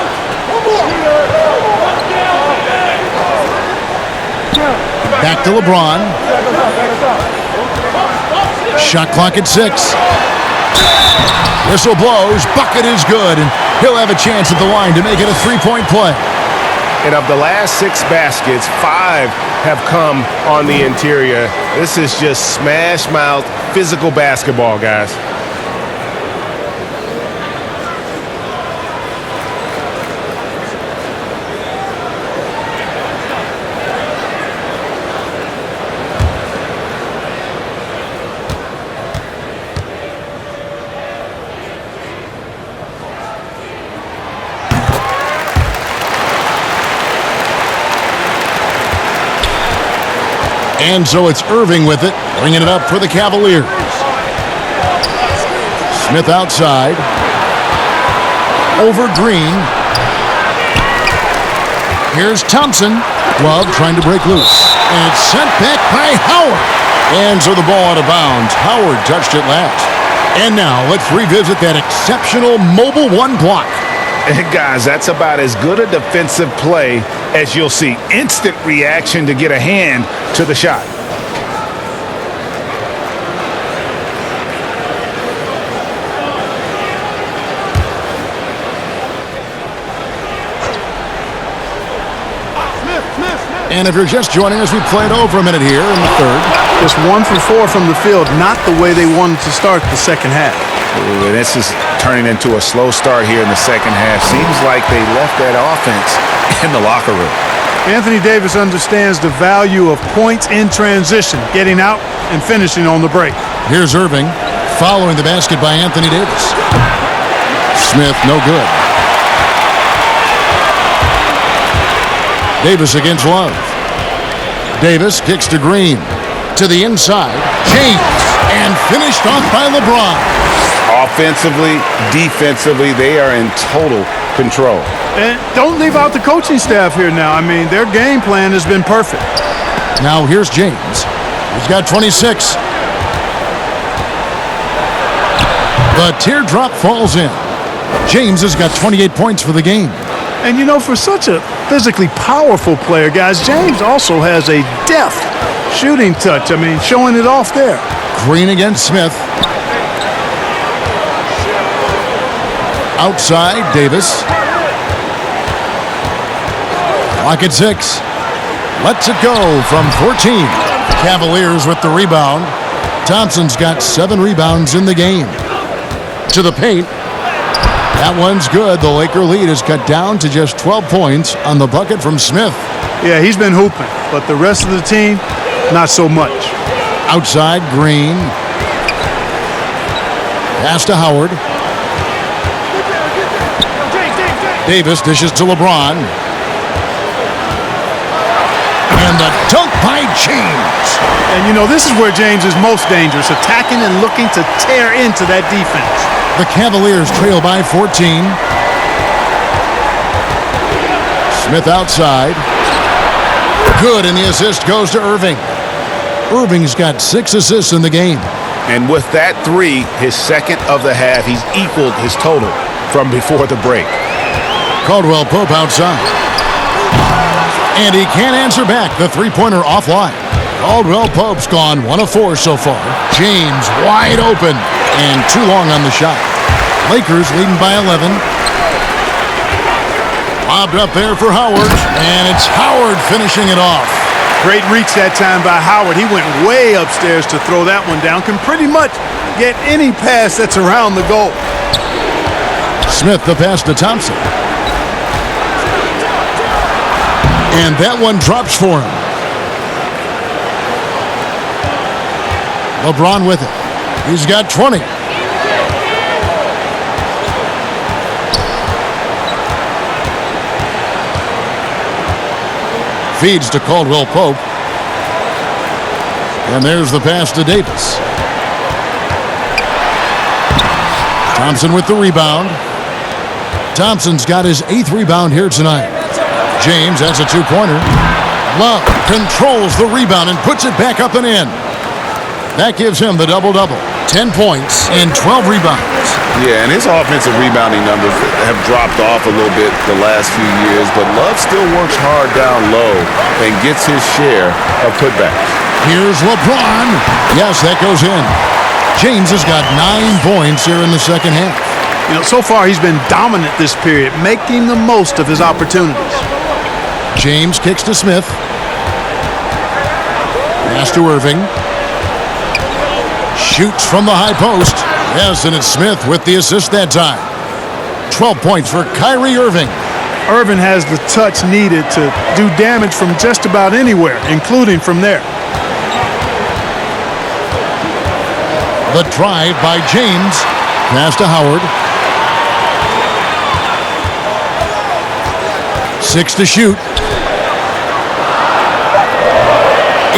[SPEAKER 1] Back to LeBron. Shot clock at 6. Whistle blows. Bucket is good, and he'll have a chance at the line to make it a 3-point play.
[SPEAKER 5] And of the last 6 baskets, 5 have come on the interior. This is just smash mouth physical basketball, guys.
[SPEAKER 1] And so it's Irving with it, bringing it up for the Cavaliers. Smith outside. Over Green. Here's Thompson. Glove trying to break loose. And it's sent back by Howard. And so the ball out of bounds. Howard touched it last. And now let's revisit that exceptional mobile 1 block.
[SPEAKER 4] And guys, that's about as good a defensive play as you'll see. Instant reaction to get a hand to the shot.
[SPEAKER 1] And if you're just joining us, we played over a minute here in the 3rd.
[SPEAKER 2] Just 1 for 4 from the field, not the way they wanted to start the second half.
[SPEAKER 4] Ooh, and this is turning into a slow start here in the second half. Seems like they left that offense in the locker room.
[SPEAKER 2] Anthony Davis understands the value of points in transition, getting out and finishing on the break.
[SPEAKER 1] Here's Irving following the basket by Anthony Davis. Smith, no good. Davis against Love. Davis kicks to Green. To the inside. James. And finished off by LeBron.
[SPEAKER 4] Offensively, defensively, they are in total control.
[SPEAKER 2] And don't leave out the coaching staff here now. I mean, their game plan has been perfect.
[SPEAKER 1] Now here's James. He's got 26. The teardrop falls in. James has got 28 points for the game.
[SPEAKER 2] And, you know, for such a physically powerful player, guys, James also has a deft shooting touch. I mean, showing it off there.
[SPEAKER 1] Green against Smith. Outside, Davis. Clock at 6. Lets it go from 14. Cavaliers with the rebound. Thompson's got 7 rebounds in the game. To the paint. That one's good. The Laker lead is cut down to just 12 points on the bucket from Smith.
[SPEAKER 2] Yeah, he's been hooping, but the rest of the team, not so much.
[SPEAKER 1] Outside, Green. Pass to Howard. Davis dishes to LeBron. And the dunk by James.
[SPEAKER 2] And, you know, this is where James is most dangerous, attacking and looking to tear into that defense.
[SPEAKER 1] The Cavaliers trail by 14. Smith outside. Good, and the assist goes to Irving. Irving's got 6 assists in the game.
[SPEAKER 4] And with that 3, his second of the half, he's equaled his total from before the break.
[SPEAKER 1] Caldwell-Pope outside. And he can't answer back. The three-pointer offline. Caldwell-Pope's gone 1 of 4 so far. James wide open. And too long on the shot. Lakers leading by 11. Lobbed up there for Howard. And it's Howard finishing it off.
[SPEAKER 2] Great reach that time by Howard. He went way upstairs to throw that one down. Can pretty much get any pass that's around the goal.
[SPEAKER 1] Smith the pass to Thompson. And that one drops for him. LeBron with it. He's got 20. Feeds to Caldwell Pope. And there's the pass to Davis. Thompson with the rebound. Thompson's got his 8th rebound here tonight. James has a 2-pointer. Love controls the rebound and puts it back up and in. That gives him the double-double. 10 points and 12 rebounds.
[SPEAKER 5] Yeah, and his offensive rebounding numbers have dropped off a little bit the last few years, but Love still works hard down low and gets his share of putbacks.
[SPEAKER 1] Here's LeBron. Yes, that goes in. James has got 9 points here in the second half.
[SPEAKER 2] You know, so far he's been dominant this period, making the most of his opportunities.
[SPEAKER 1] James kicks to Smith. Pass to Irving. Shoots from the high post. Yes, and it's Smith with the assist that time. 12 points for Kyrie Irving.
[SPEAKER 2] Irving has the touch needed to do damage from just about anywhere, including from there.
[SPEAKER 1] The drive by James. Pass to Howard. 6 to shoot.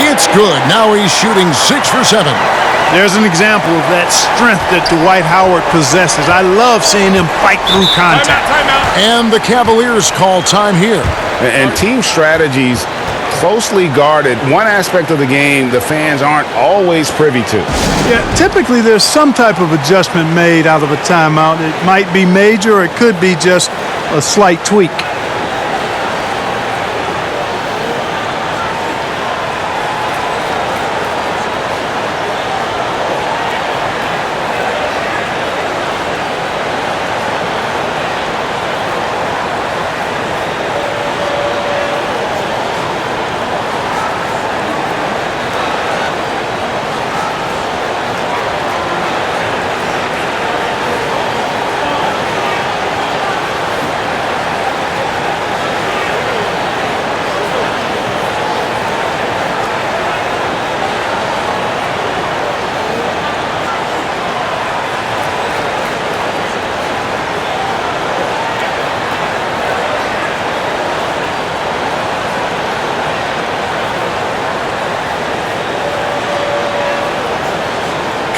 [SPEAKER 1] It's good. Now he's shooting 6 for 7.
[SPEAKER 2] There's an example of that strength that Dwight Howard possesses. I love seeing him fight through contact.
[SPEAKER 1] And the Cavaliers call time here.
[SPEAKER 4] And team strategies closely guarded. One aspect of the game the fans aren't always privy to.
[SPEAKER 2] Yeah, typically there's some type of adjustment made out of a timeout. It might be major, or it could be just a slight tweak.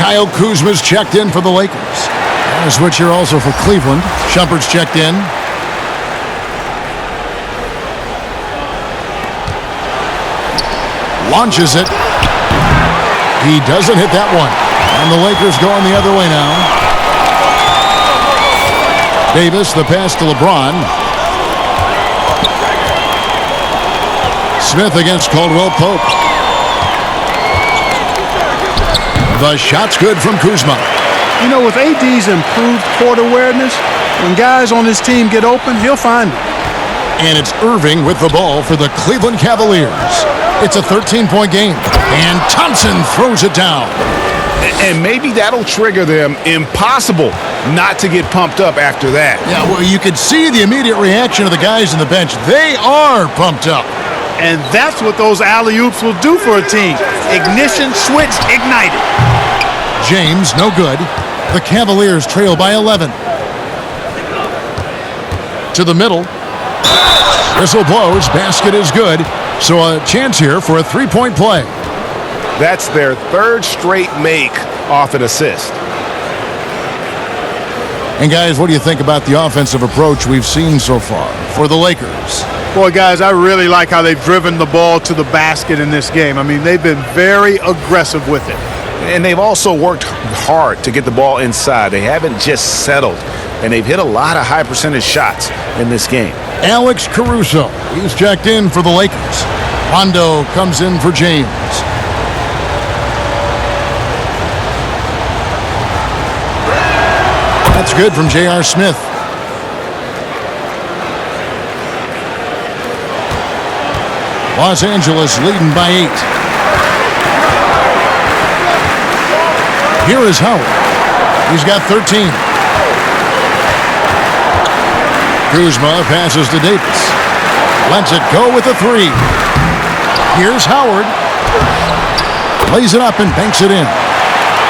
[SPEAKER 1] Kyle Kuzma's checked in for the Lakers. And a switch here also for Cleveland. Shumpert's checked in. Launches it. He doesn't hit that one. And the Lakers going the other way now. Davis, the pass to LeBron. Smith against Caldwell Pope. The shot's good from Kuzma.
[SPEAKER 2] You know, with AD's improved court awareness, when guys on his team get open, he'll find them.
[SPEAKER 1] And it's Irving with the ball for the Cleveland Cavaliers. It's a 13-point game. And Thompson throws it down.
[SPEAKER 4] And maybe that'll trigger them. Impossible not to get pumped up after that.
[SPEAKER 1] Yeah, well, you could see the immediate reaction of the guys on the bench. They are pumped up.
[SPEAKER 2] And that's what those alley-oops will do for a team. Ignition, switch, ignited.
[SPEAKER 1] James, no good. The Cavaliers trail by 11. To the middle. Whistle blows. Basket is good. So a chance here for a three-point play.
[SPEAKER 5] That's their third straight make off an assist.
[SPEAKER 1] And guys, what do you think about the offensive approach we've seen so far for the Lakers?
[SPEAKER 2] Boy, guys, I really like how they've driven the ball to the basket in this game. I mean, they've been very aggressive with it.
[SPEAKER 5] And they've also worked hard to get the ball inside. They haven't just settled. And they've hit a lot of high percentage shots in this game.
[SPEAKER 1] Alex Caruso, he's checked in for the Lakers. Rondo comes in for James. That's good from J.R. Smith. Los Angeles leading by 8. Here is Howard. He's got 13. Kuzma passes to Davis. Lets it go with a 3. Here's Howard. Lays it up and banks it in.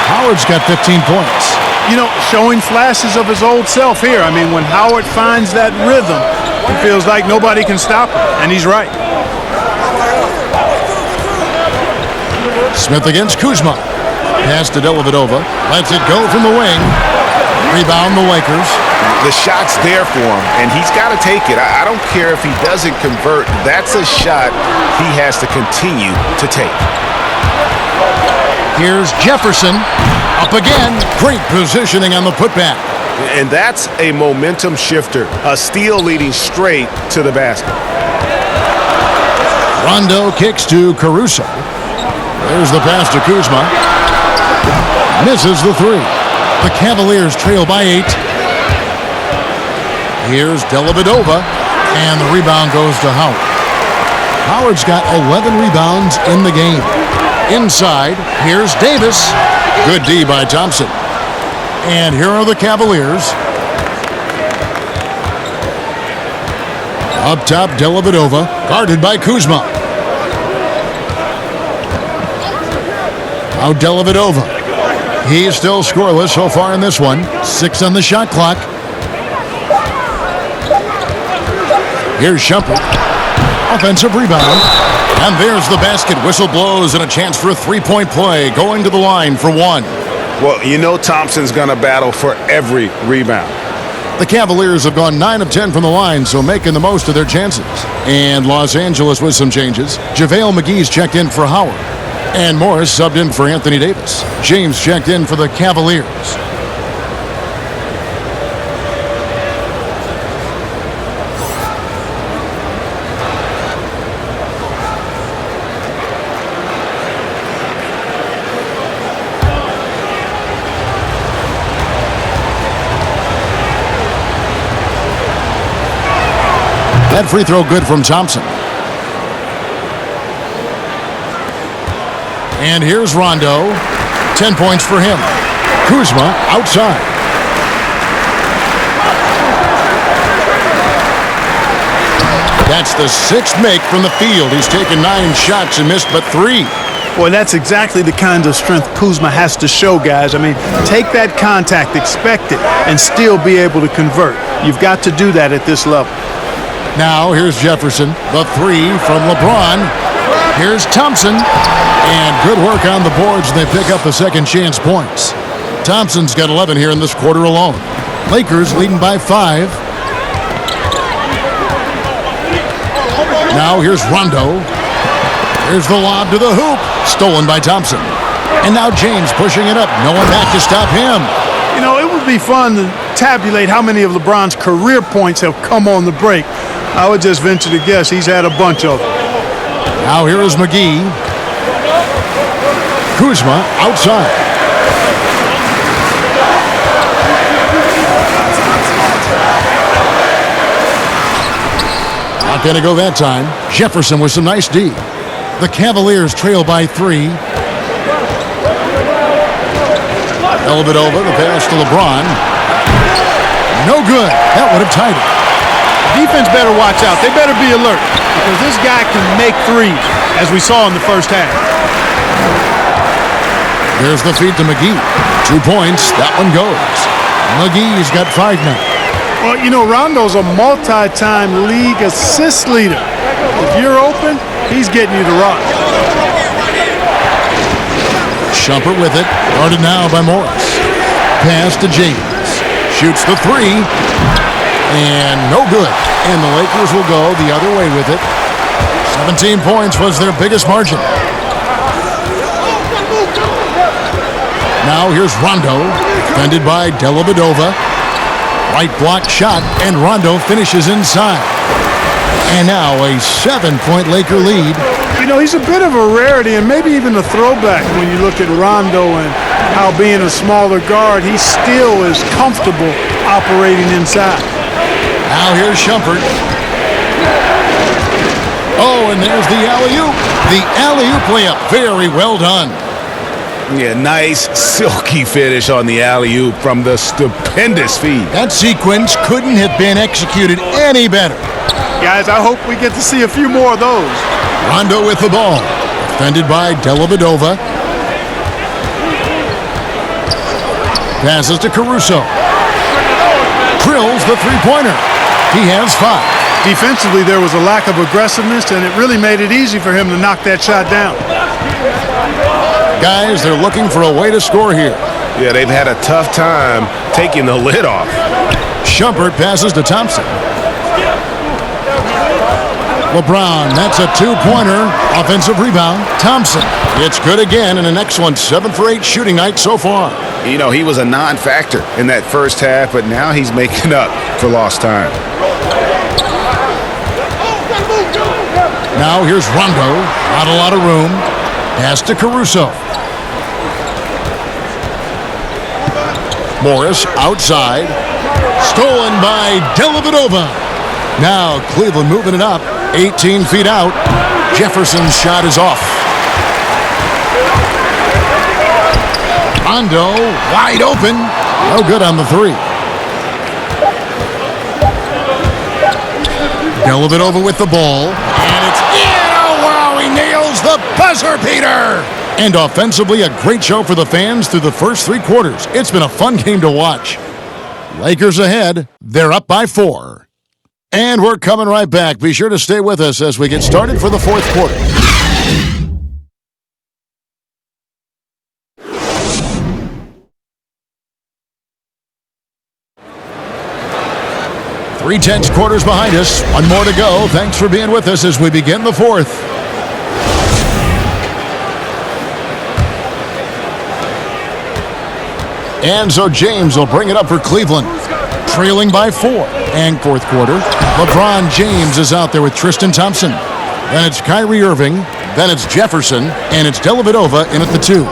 [SPEAKER 1] Howard's got 15 points.
[SPEAKER 2] You know, showing flashes of his old self here. I mean, when Howard finds that rhythm, he feels like nobody can stop him, and he's right.
[SPEAKER 1] Smith against Kuzma. Pass to Dellavedova. Lets it go from the wing. Rebound the Lakers.
[SPEAKER 5] The shot's there for him, and he's got to take it. I don't care if he doesn't convert. That's a shot he has to continue to take.
[SPEAKER 1] Here's Jefferson. Up again. Great positioning on the putback.
[SPEAKER 5] And that's a momentum shifter. A steal leading straight to the basket.
[SPEAKER 1] Rondo kicks to Caruso. There's the pass to Kuzma. Misses the three. The Cavaliers trail by 8. Here's Dellavedova, and the rebound goes to Howard. Howard's got 11 rebounds in the game. Inside, here's Davis. Good D by Thompson. And here are the Cavaliers. Up top, Dellavedova, guarded by Kuzma. Now Dellavedova. He's still scoreless so far in this one. 6 on the shot clock. Here's Shumpert. Offensive rebound. And there's the basket. Whistle blows and a chance for a three-point play. Going to the line for 1.
[SPEAKER 5] Well, you know Thompson's going to battle for every rebound.
[SPEAKER 1] The Cavaliers have gone 9 of 10 from the line, so making the most of their chances. And Los Angeles with some changes. JaVale McGee's checked in for Howard. And Morris subbed in for Anthony Davis. James checked in for the Cavaliers. That free throw good from Thompson. And here's Rondo. 10 points for him. Kuzma outside. That's the 6th make from the field. He's taken 9 shots and missed but 3.
[SPEAKER 2] Boy, that's exactly the kind of strength Kuzma has to show, guys. I mean, take that contact, expect it, and still be able to convert. You've got to do that at this level.
[SPEAKER 1] Now here's Jefferson. The 3 from LeBron. Here's Thompson. And good work on the boards. They pick up the second chance points. Thompson's got 11 here in this quarter alone. Lakers leading by 5. Now here's Rondo. Here's the lob to the hoop. Stolen by Thompson. And now James pushing it up. No one back to stop him.
[SPEAKER 2] You know, it would be fun to tabulate how many of LeBron's career points have come on the break. I would just venture to guess he's had a bunch of them.
[SPEAKER 1] Now here is McGee. Kuzma outside. Not going to go that time. Jefferson with some nice D. The Cavaliers trail by 3. Dellavedova, the pass to LeBron. No good. That would have tied it.
[SPEAKER 2] Defense better watch out. They better be alert because this guy can make threes, as we saw in the first half.
[SPEAKER 1] There's the feed to McGee. 2 points. That one goes. McGee's got 5 now.
[SPEAKER 2] Well, you know, Rondo's a multi-time league assist leader. If you're open, he's getting you to rock.
[SPEAKER 1] Shumpert with it. Guarded now by Morris. Pass to James. Shoots the 3. And no good. And the Lakers will go the other way with it. 17 points was their biggest margin. Now here's Rondo. Defended by Dellavedova. Right block shot. And Rondo finishes inside. And now a 7-point Laker lead.
[SPEAKER 2] You know, he's a bit of a rarity and maybe even a throwback when you look at Rondo and how being a smaller guard, he still is comfortable operating inside.
[SPEAKER 1] Now here's Shumpert. Oh, and there's the alley-oop. The alley-oop layup. Very well done.
[SPEAKER 5] Yeah, nice silky finish on the alley-oop from the stupendous feed.
[SPEAKER 1] That sequence couldn't have been executed any better.
[SPEAKER 2] Guys, I hope we get to see a few more of those.
[SPEAKER 1] Rondo with the ball. Defended by Dellavedova. Passes to Caruso. Drills the three-pointer. He has 5.
[SPEAKER 2] Defensively, there was a lack of aggressiveness, and it really made it easy for him to knock that shot down.
[SPEAKER 1] Guys, they're looking for a way to score here.
[SPEAKER 5] Yeah, they've had a tough time taking the lid off.
[SPEAKER 1] Shumpert passes to Thompson. LeBron, that's a two-pointer. Offensive rebound. Thompson. It's good again, and an excellent 7 for 8 shooting night so far.
[SPEAKER 4] You know, he was a non-factor in that first half, but now he's making up for lost time.
[SPEAKER 1] Now here's Rondo. Not a lot of room. Pass to Caruso. Morris outside. Stolen by Dellavedova. Now Cleveland moving it up. 18 feet out. Jefferson's shot is off. Rondo wide open. No good on the three. Dellavedova with the ball. And it's in. Oh, wow. He nails the buzzer beater. And offensively, a great show for the fans through the first 3 quarters. It's been a fun game to watch. Lakers ahead. They're up by 4. And we're coming right back. Be sure to stay with us as we get started for the fourth quarter. Three-tenths quarters behind us. One more to go. Thanks for being with us as we begin the fourth. And so James will bring it up for Cleveland. Trailing by 4. And fourth quarter, LeBron James is out there with Tristan Thompson. Then it's Kyrie Irving. Then it's Jefferson. And it's Dellavedova in at the 2.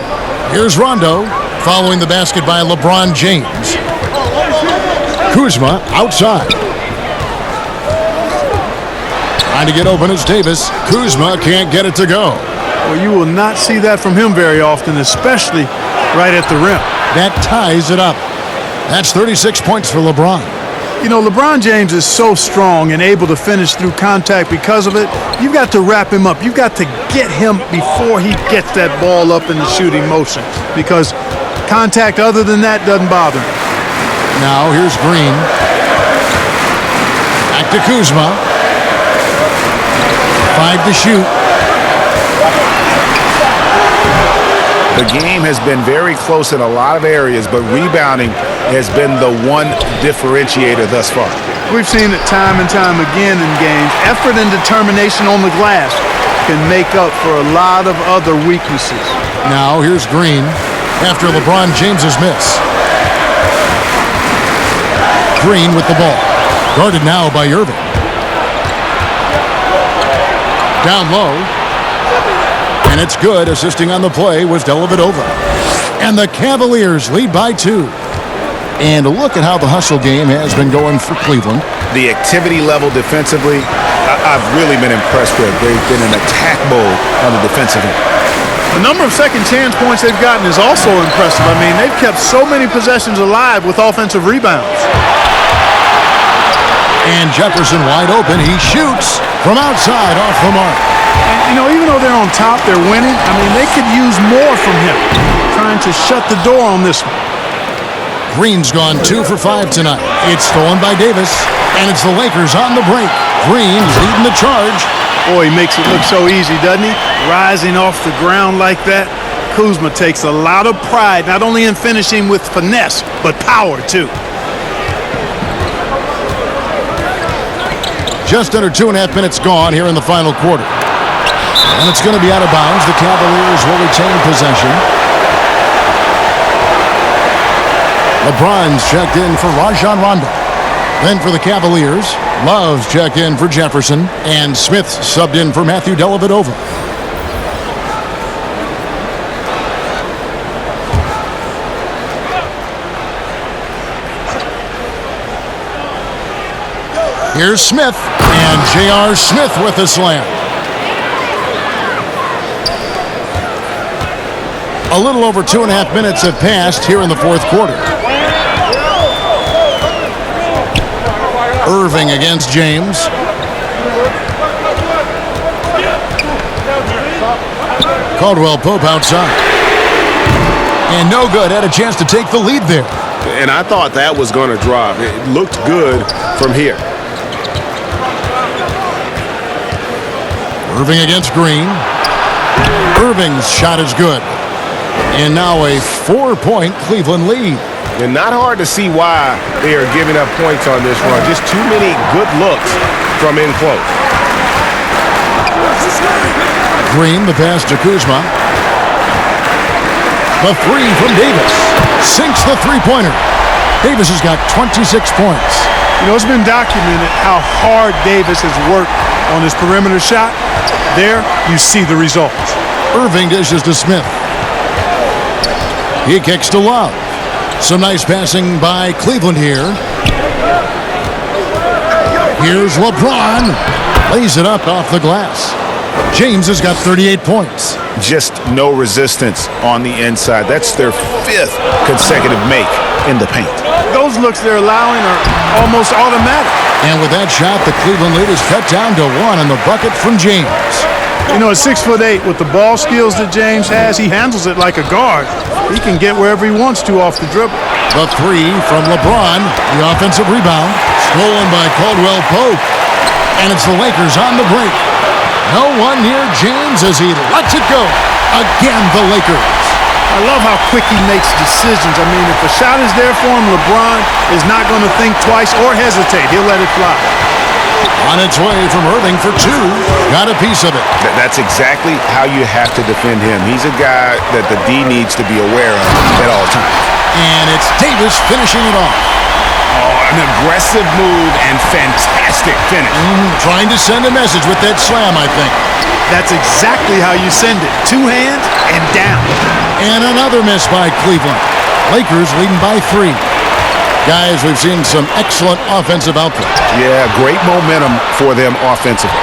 [SPEAKER 1] Here's Rondo following the basket by LeBron James. Kuzma outside. Trying to get open is Davis. Kuzma can't get it to go.
[SPEAKER 2] Well, you will not see that from him very often, especially right at the rim.
[SPEAKER 1] That ties it up. That's 36 points for LeBron.
[SPEAKER 2] You know, LeBron James is so strong and able to finish through contact because of it. You've got to wrap him up. You've got to get him before he gets that ball up in the shooting motion, because contact other than that doesn't bother him.
[SPEAKER 1] Now here's Green. Back to Kuzma. 5 to shoot.
[SPEAKER 4] The game has been very close in a lot of areas, but rebounding has been the one differentiator thus far.
[SPEAKER 2] We've seen it time and time again in games. Effort and determination on the glass can make up for a lot of other weaknesses.
[SPEAKER 1] Now here's Green after LeBron James's miss. Green with the ball. Guarded now by Irving. Down low. And it's good. Assisting on the play was Dellavedova. And the Cavaliers lead by 2. And look at how the hustle game has been going for Cleveland.
[SPEAKER 4] The activity level defensively, I've really been impressed with. They've been in attack mode on the defensive end.
[SPEAKER 2] The number of second chance points they've gotten is also impressive. I mean, they've kept so many possessions alive with offensive rebounds.
[SPEAKER 1] And Jefferson wide open. He shoots from outside off the mark.
[SPEAKER 2] And, you know, even though they're on top, they're winning. I mean, they could use more from him. Trying to shut the door on this one.
[SPEAKER 1] Green's gone 2 for 5 tonight. It's stolen by Davis. And it's the Lakers on the break. Green leading the charge.
[SPEAKER 2] Boy, he makes it look so easy, doesn't he? Rising off the ground like that. Kuzma takes a lot of pride, not only in finishing with finesse, but power, too.
[SPEAKER 1] Just under 2.5 minutes gone here in the final quarter. And it's going to be out of bounds. The Cavaliers will retain possession. LeBron's checked in for Rajon Rondo. Then for the Cavaliers, Love's checked in for Jefferson. And Smith's subbed in for Matthew Dellavedova. Here's Smith, and J.R. Smith with the slam. A little over 2.5 minutes have passed here in the fourth quarter. Irving against James. Caldwell Pope outside. And no good. Had a chance to take the lead there.
[SPEAKER 5] And I thought that was going to drop. It looked good from here.
[SPEAKER 1] Irving against Green. Irving's shot is good. And now a 4-point Cleveland lead.
[SPEAKER 5] And not hard to see why they are giving up points on this run. Just too many good looks from in close.
[SPEAKER 1] Green, the pass to Kuzma. The three from Davis. Sinks the three-pointer. Davis has got 26 points.
[SPEAKER 2] You know, it's been documented how hard Davis has worked on his perimeter shot. There, you see the results.
[SPEAKER 1] Irving dishes to Smith. He kicks to Love. Some nice passing by Cleveland here. Here's LeBron. Lays it up off the glass. James has got 38 points.
[SPEAKER 4] Just no resistance on the inside. That's their 5th consecutive make in the paint.
[SPEAKER 2] Those looks they're allowing are almost automatic.
[SPEAKER 1] And with that shot, the Cleveland lead is cut down to 1 on the bucket from James.
[SPEAKER 2] You know, at 6'8", with the ball skills that James has, he handles it like a guard. He can get wherever he wants to off the dribble.
[SPEAKER 1] The three from LeBron. The offensive rebound. Stolen by Caldwell Pope. And it's the Lakers on the break. No one near James as he lets it go. Again, the Lakers.
[SPEAKER 2] I love how quick he makes decisions. I mean, if a shot is there for him, LeBron is not going to think twice or hesitate. He'll let it fly.
[SPEAKER 1] On its way from Irving for 2. Got a piece of it.
[SPEAKER 4] That's exactly how you have to defend him. He's a guy that the D needs to be aware of at all times.
[SPEAKER 1] And it's Davis finishing it off.
[SPEAKER 4] Oh, an aggressive move and fantastic finish.
[SPEAKER 1] Trying to send a message with that slam, I think.
[SPEAKER 2] That's exactly how you send it. 2 hands and down.
[SPEAKER 1] And another miss by Cleveland. Lakers leading by 3. Guys, we've seen some excellent offensive output.
[SPEAKER 4] Yeah, great momentum for them offensively.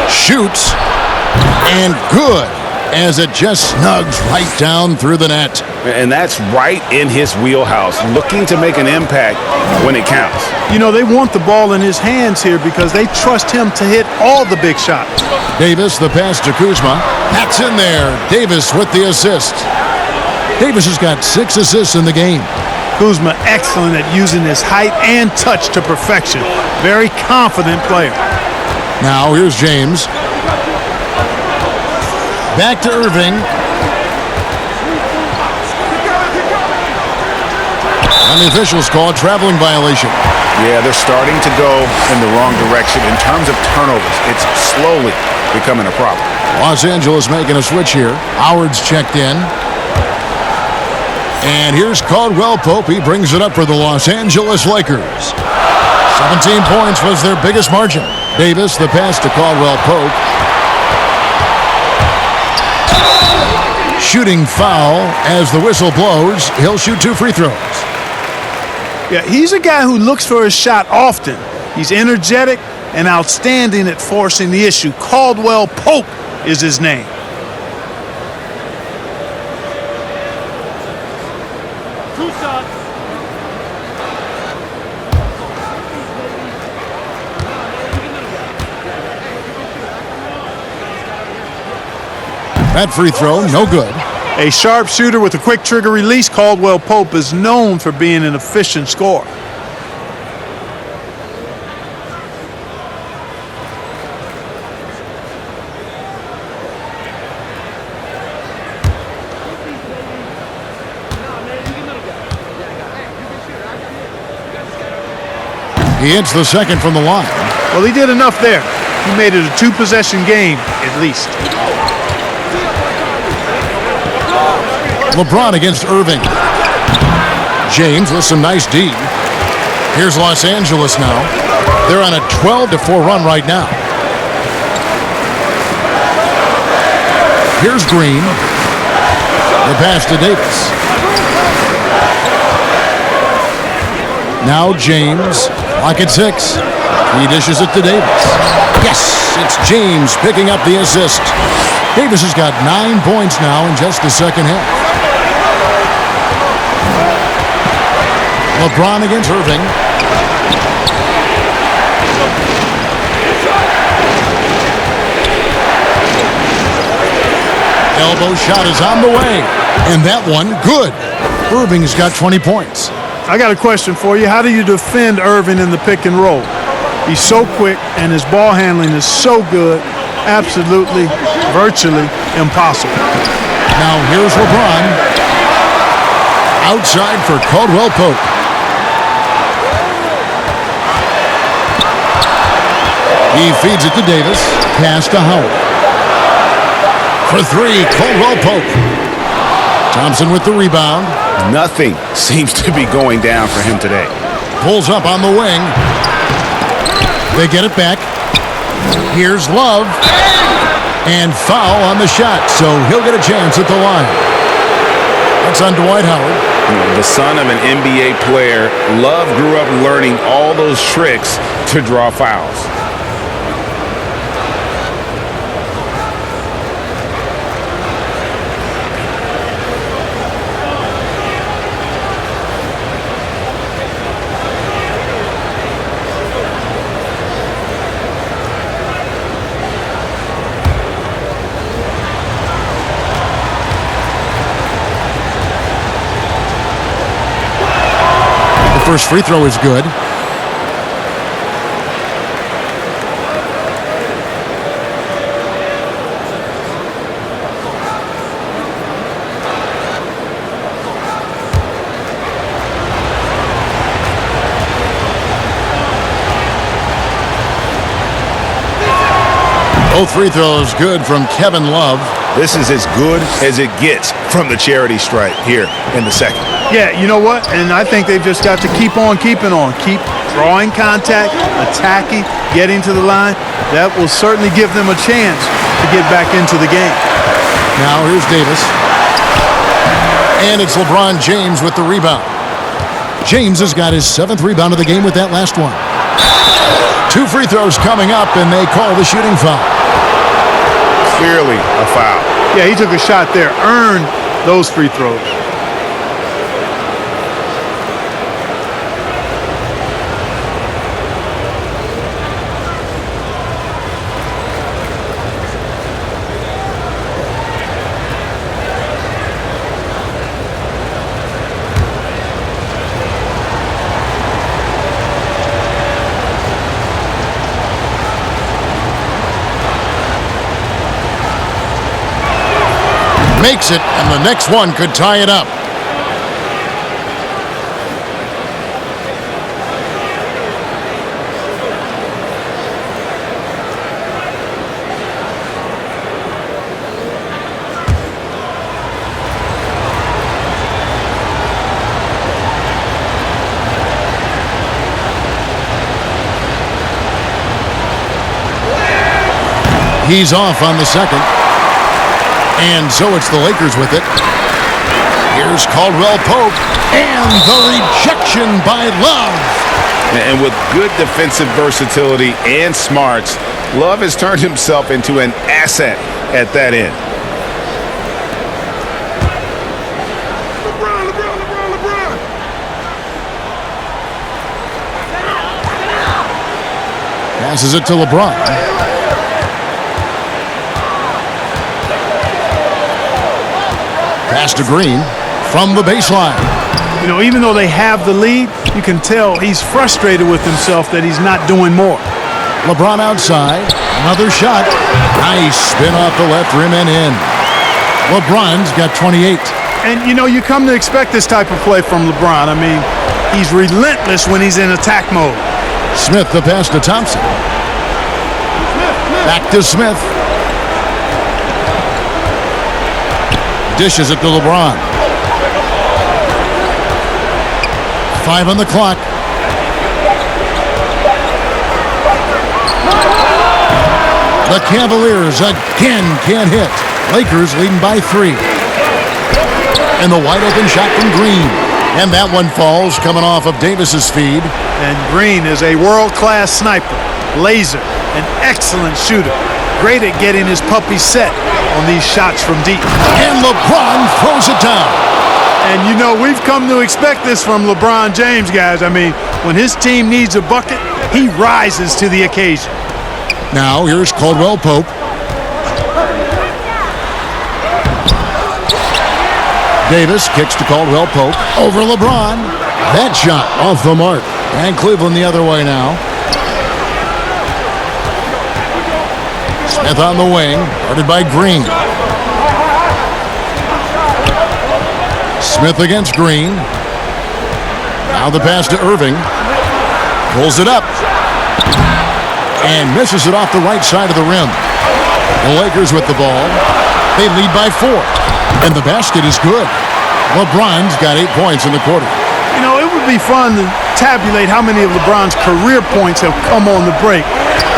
[SPEAKER 1] Shoots. And good. As it just snugs right down through the net.
[SPEAKER 4] And that's right in his wheelhouse, looking to make an impact when it counts.
[SPEAKER 2] You know, they want the ball in his hands here because they trust him to hit all the big shots.
[SPEAKER 1] Davis, the pass to Kuzma. That's in there. Davis with the assist. Davis has got 6 assists in the game.
[SPEAKER 2] Kuzma excellent at using his height and touch to perfection. Very confident player.
[SPEAKER 1] Now here's James. Back to Irving. And the officials call a traveling violation.
[SPEAKER 4] Yeah, they're starting to go in the wrong direction in terms of turnovers. It's slowly becoming a problem.
[SPEAKER 1] Los Angeles making a switch here. Howard's checked in. And here's Caldwell Pope. He brings it up for the Los Angeles Lakers. 17 points was their biggest margin. Davis, the pass to Caldwell Pope. Shooting foul as the whistle blows. He'll shoot 2 free throws.
[SPEAKER 2] Yeah, he's a guy who looks for his shot often. He's energetic and outstanding at forcing the issue. Caldwell Pope is his name.
[SPEAKER 1] That free throw, no good.
[SPEAKER 2] A sharp shooter with a quick trigger release, Caldwell Pope is known for being an efficient scorer.
[SPEAKER 1] He hits the second from the line.
[SPEAKER 2] Well, he did enough there. He made it a 2-possession game, at least.
[SPEAKER 1] LeBron against Irving. James with some nice D. Here's Los Angeles now. They're on a 12-4 run right now. Here's Green. The pass to Davis. Now James. Clock at 6. He dishes it to Davis. Yes, it's James picking up the assist. Davis has got 9 points now in just the second half. LeBron against Irving. Elbow shot is on the way. And that one, good. Irving's got 20 points.
[SPEAKER 2] I got a question for you. How do you defend Irving in the pick and roll? He's so quick and his ball handling is so good. absolutely, virtually impossible.
[SPEAKER 1] Now here's LeBron. Outside for Caldwell Pope. He feeds it to Davis. Pass to Howard. For three, Caldwell Pope. Thompson with the rebound.
[SPEAKER 5] Nothing seems to be going down for him today.
[SPEAKER 1] Pulls up on the wing. They get it back. Here's Love. And foul on the shot, so he'll get a chance at the line. That's on Dwight Howard.
[SPEAKER 5] The son of an NBA player, Love grew up learning all those tricks to draw fouls.
[SPEAKER 1] First free throw is good. Both free throws good from Kevin Love.
[SPEAKER 5] This is as good as it gets from the charity stripe here in the second.
[SPEAKER 2] Yeah, you know what? And I think they've just got to keep on keeping on. Keep drawing contact, attacking, getting to the line. That will certainly give them a chance to get back into the game.
[SPEAKER 1] Now here's Davis. And it's LeBron James with the rebound. James has got his 7th rebound of the game with that last one. 2 free throws coming up, and they call the shooting foul.
[SPEAKER 5] Clearly a foul.
[SPEAKER 2] Yeah, he took a shot there, earned those free throws.
[SPEAKER 1] Makes it, and the next one could tie it up. He's off on the second. And so it's the Lakers with it. Here's Caldwell Pope. And the rejection by Love.
[SPEAKER 5] And with good defensive versatility and smarts, Love has turned himself into an asset at that end.
[SPEAKER 1] Passes it to LeBron. Pass to Green from the baseline.
[SPEAKER 2] You know, even though they have the lead, you can tell he's frustrated with himself that he's not doing more.
[SPEAKER 1] LeBron outside. Another shot. Nice spin off the left rim and in. LeBron's got 28.
[SPEAKER 2] And, you know, you come to expect this type of play from LeBron. I mean, he's relentless when he's in attack mode.
[SPEAKER 1] Smith the pass to Thompson. Back to Smith. Dishes it to LeBron. 5 on the clock. The Cavaliers again can't hit. Lakers leading by 3. And the wide open shot from Green. And that one falls, coming off of Davis's feed.
[SPEAKER 2] And Green is a world-class sniper, laser, an excellent shooter. Great at getting his puppy set on these shots from deep.
[SPEAKER 1] And LeBron throws it down.
[SPEAKER 2] And, you know, we've come to expect this from LeBron James, guys. I mean, when his team needs a bucket, he rises to the occasion.
[SPEAKER 1] Now, here's Caldwell Pope. Davis kicks to Caldwell Pope. Over LeBron. That shot off the mark. And Cleveland the other way now. Smith on the wing, guarded by Green. Smith against Green. Now the pass to Irving. Pulls it up. And misses it off the right side of the rim. The Lakers with the ball. They lead by 4. And the basket is good. LeBron's got 8 points in the quarter.
[SPEAKER 2] You know, it would be fun to tabulate how many of LeBron's career points have come on the break.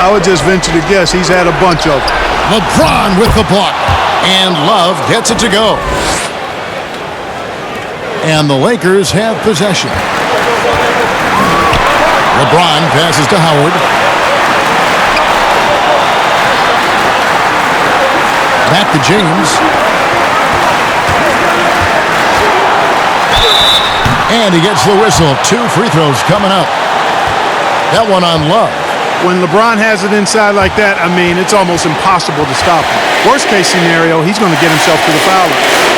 [SPEAKER 2] I would just venture to guess he's had a bunch of them.
[SPEAKER 1] LeBron with the block. And Love gets it to go. And the Lakers have possession. LeBron passes to Howard. Back to James. And he gets the whistle. 2 free throws coming up. That one on Love.
[SPEAKER 2] When LeBron has it inside like that, I mean, it's almost impossible to stop him. Worst case scenario, he's going to get himself to the foul line.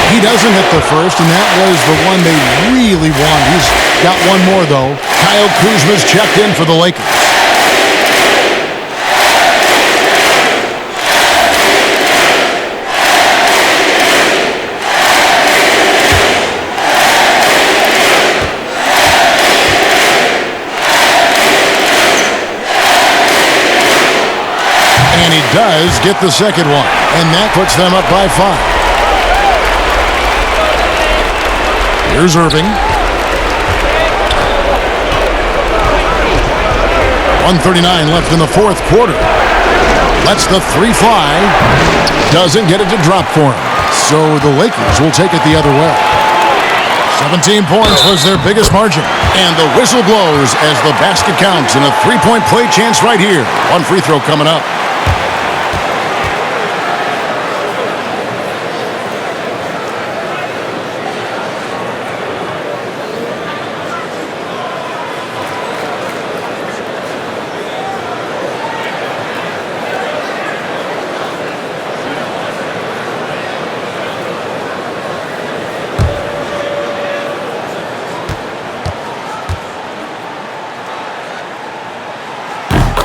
[SPEAKER 1] He doesn't hit the first, and that was the one they really want. He's got one more, though. Kyle Kuzma's checked in for the Lakers. And he does get the second one, and that puts them up by 5. Here's Irving. 1:39 left in the fourth quarter. Lets the 3 fly. Doesn't get it to drop for him. So the Lakers will take it the other way. 17 points was their biggest margin. And the whistle blows as the basket counts and a 3-point play chance right here. 1 free throw coming up.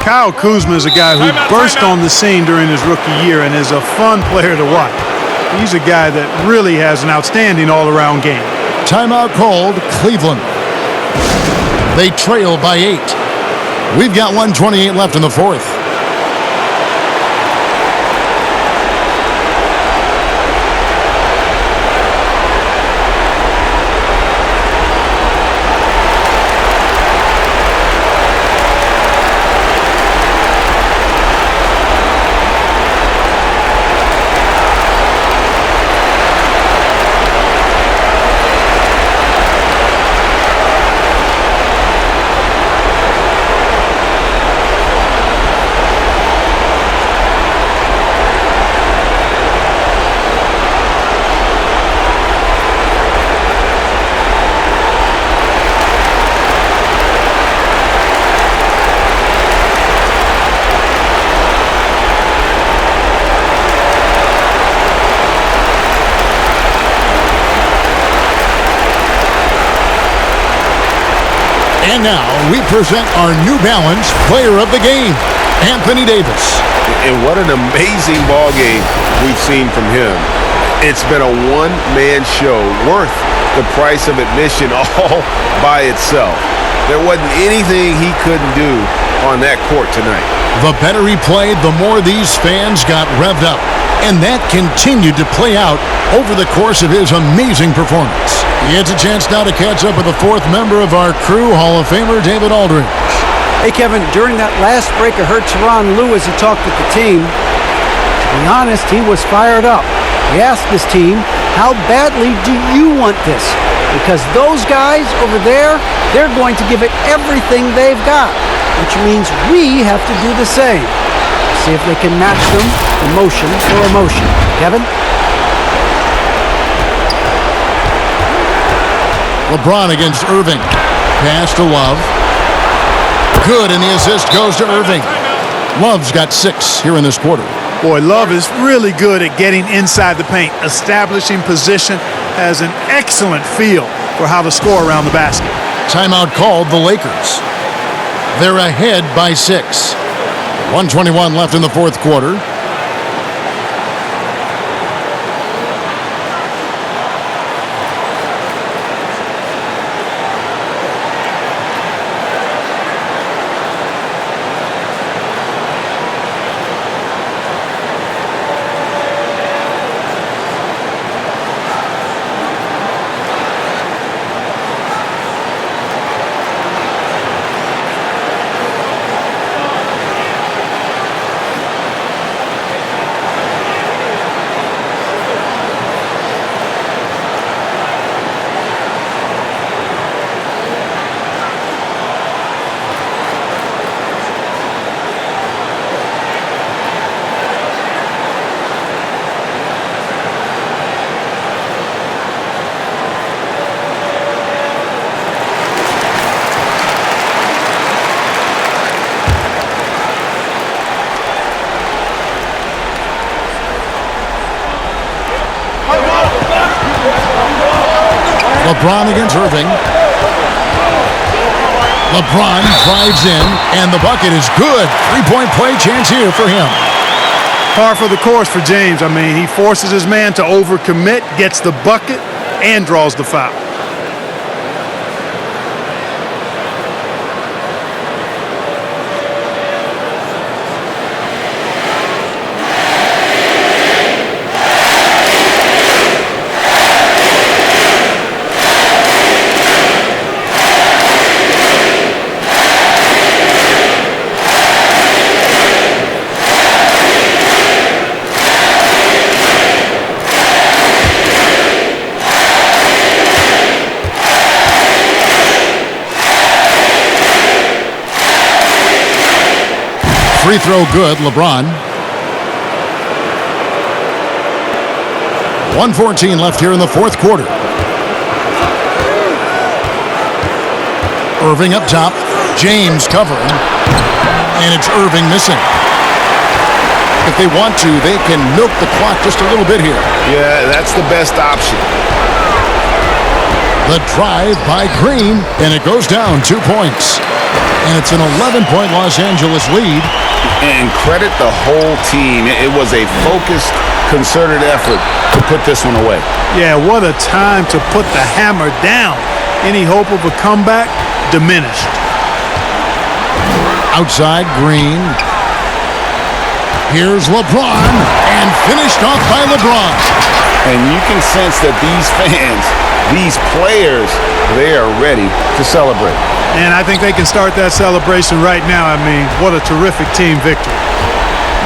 [SPEAKER 2] Kyle Kuzma is a guy who burst on the scene during his rookie year and is a fun player to watch. He's a guy that really has an outstanding all-around game.
[SPEAKER 1] Timeout called, Cleveland. They trail by 8. We've got 1:28 left in the fourth. And now we present our New Balance Player of the Game, Anthony Davis.
[SPEAKER 5] And what an amazing ball game we've seen from him. It's been a one-man show worth the price of admission all by itself. There wasn't anything he couldn't do on that court tonight.
[SPEAKER 1] The better he played, the more these fans got revved up. And that continued to play out over the course of his amazing performance. He gets a chance now to catch up with the 4th member of our crew, Hall of Famer David Aldridge.
[SPEAKER 3] Hey, Kevin, during that last break, I heard Tyronn Lue as he talked with the team. To be honest, he was fired up. He asked his team, how badly do you want this? Because those guys over there, they're going to give it everything they've got, which means we have to do the same. See if they can match them emotion for emotion. Kevin?
[SPEAKER 1] LeBron against Irving. pass to Love. Good, and the assist goes to Irving. Love's got 6 here in this quarter.
[SPEAKER 2] Boy, Love is really good at getting inside the paint, establishing position, has an excellent feel for how to score around the basket.
[SPEAKER 1] Timeout called the Lakers. They're ahead by 6. 1:21 left in the fourth quarter. LeBron against Irving. LeBron drives in, and the bucket is good. Three-point play chance here for him.
[SPEAKER 2] Par for the course for James. I mean, he forces his man to overcommit, gets the bucket, and draws the foul.
[SPEAKER 1] Free throw good, LeBron. 1:14 left here in the fourth quarter. Irving up top. James covering. And it's Irving missing. If they want to, they can milk the clock just a little bit here.
[SPEAKER 5] Yeah, that's the best option.
[SPEAKER 1] The drive by Green, and it goes down 2 points. And it's an 11-point Los Angeles lead.
[SPEAKER 4] And credit the whole team. It was a focused, concerted effort to put this one away.
[SPEAKER 2] Yeah, what a time to put the hammer down. Any hope of a comeback diminished.
[SPEAKER 1] Outside, Green. Here's LeBron, and finished off by LeBron.
[SPEAKER 4] And you can sense that these fans, these players, they are ready to celebrate.
[SPEAKER 2] And I think they can start that celebration right now. I mean, what a terrific team victory.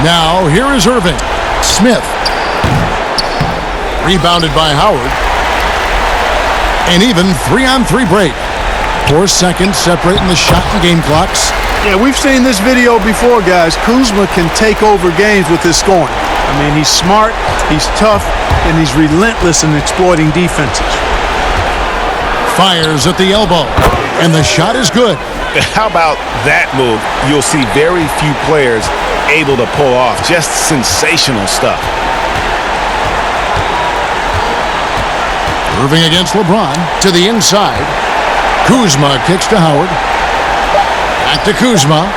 [SPEAKER 1] Now, here is Irving. Smith. Rebounded by Howard. An even 3-on-3 break. 4 seconds separating the shot and game clocks.
[SPEAKER 2] Yeah, we've seen this video before, guys. Kuzma can take over games with his scoring. I mean, he's smart, he's tough, and he's relentless in exploiting defenses.
[SPEAKER 1] Fires at the elbow, and the shot is good.
[SPEAKER 5] How about that move? You'll see very few players able to pull off. Just sensational stuff.
[SPEAKER 1] Irving against LeBron to the inside. Kuzma kicks to Howard. Back to Kuzma.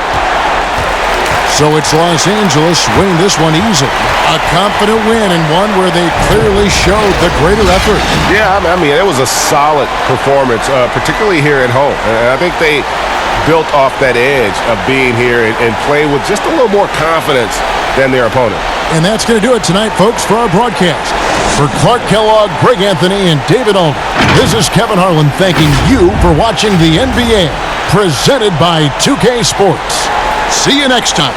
[SPEAKER 1] So it's Los Angeles winning this one easily. A confident win, and one where they clearly showed the greater effort.
[SPEAKER 5] Yeah, I mean, it was a solid performance, particularly here at home. And I think they built off that edge of being here and play with just a little more confidence than their opponent.
[SPEAKER 1] And that's going to do it tonight, folks, for our broadcast. For Clark Kellogg, Greg Anthony, and David Aldridge, this is Kevin Harlan thanking you for watching the NBA, presented by 2K Sports. See you next time.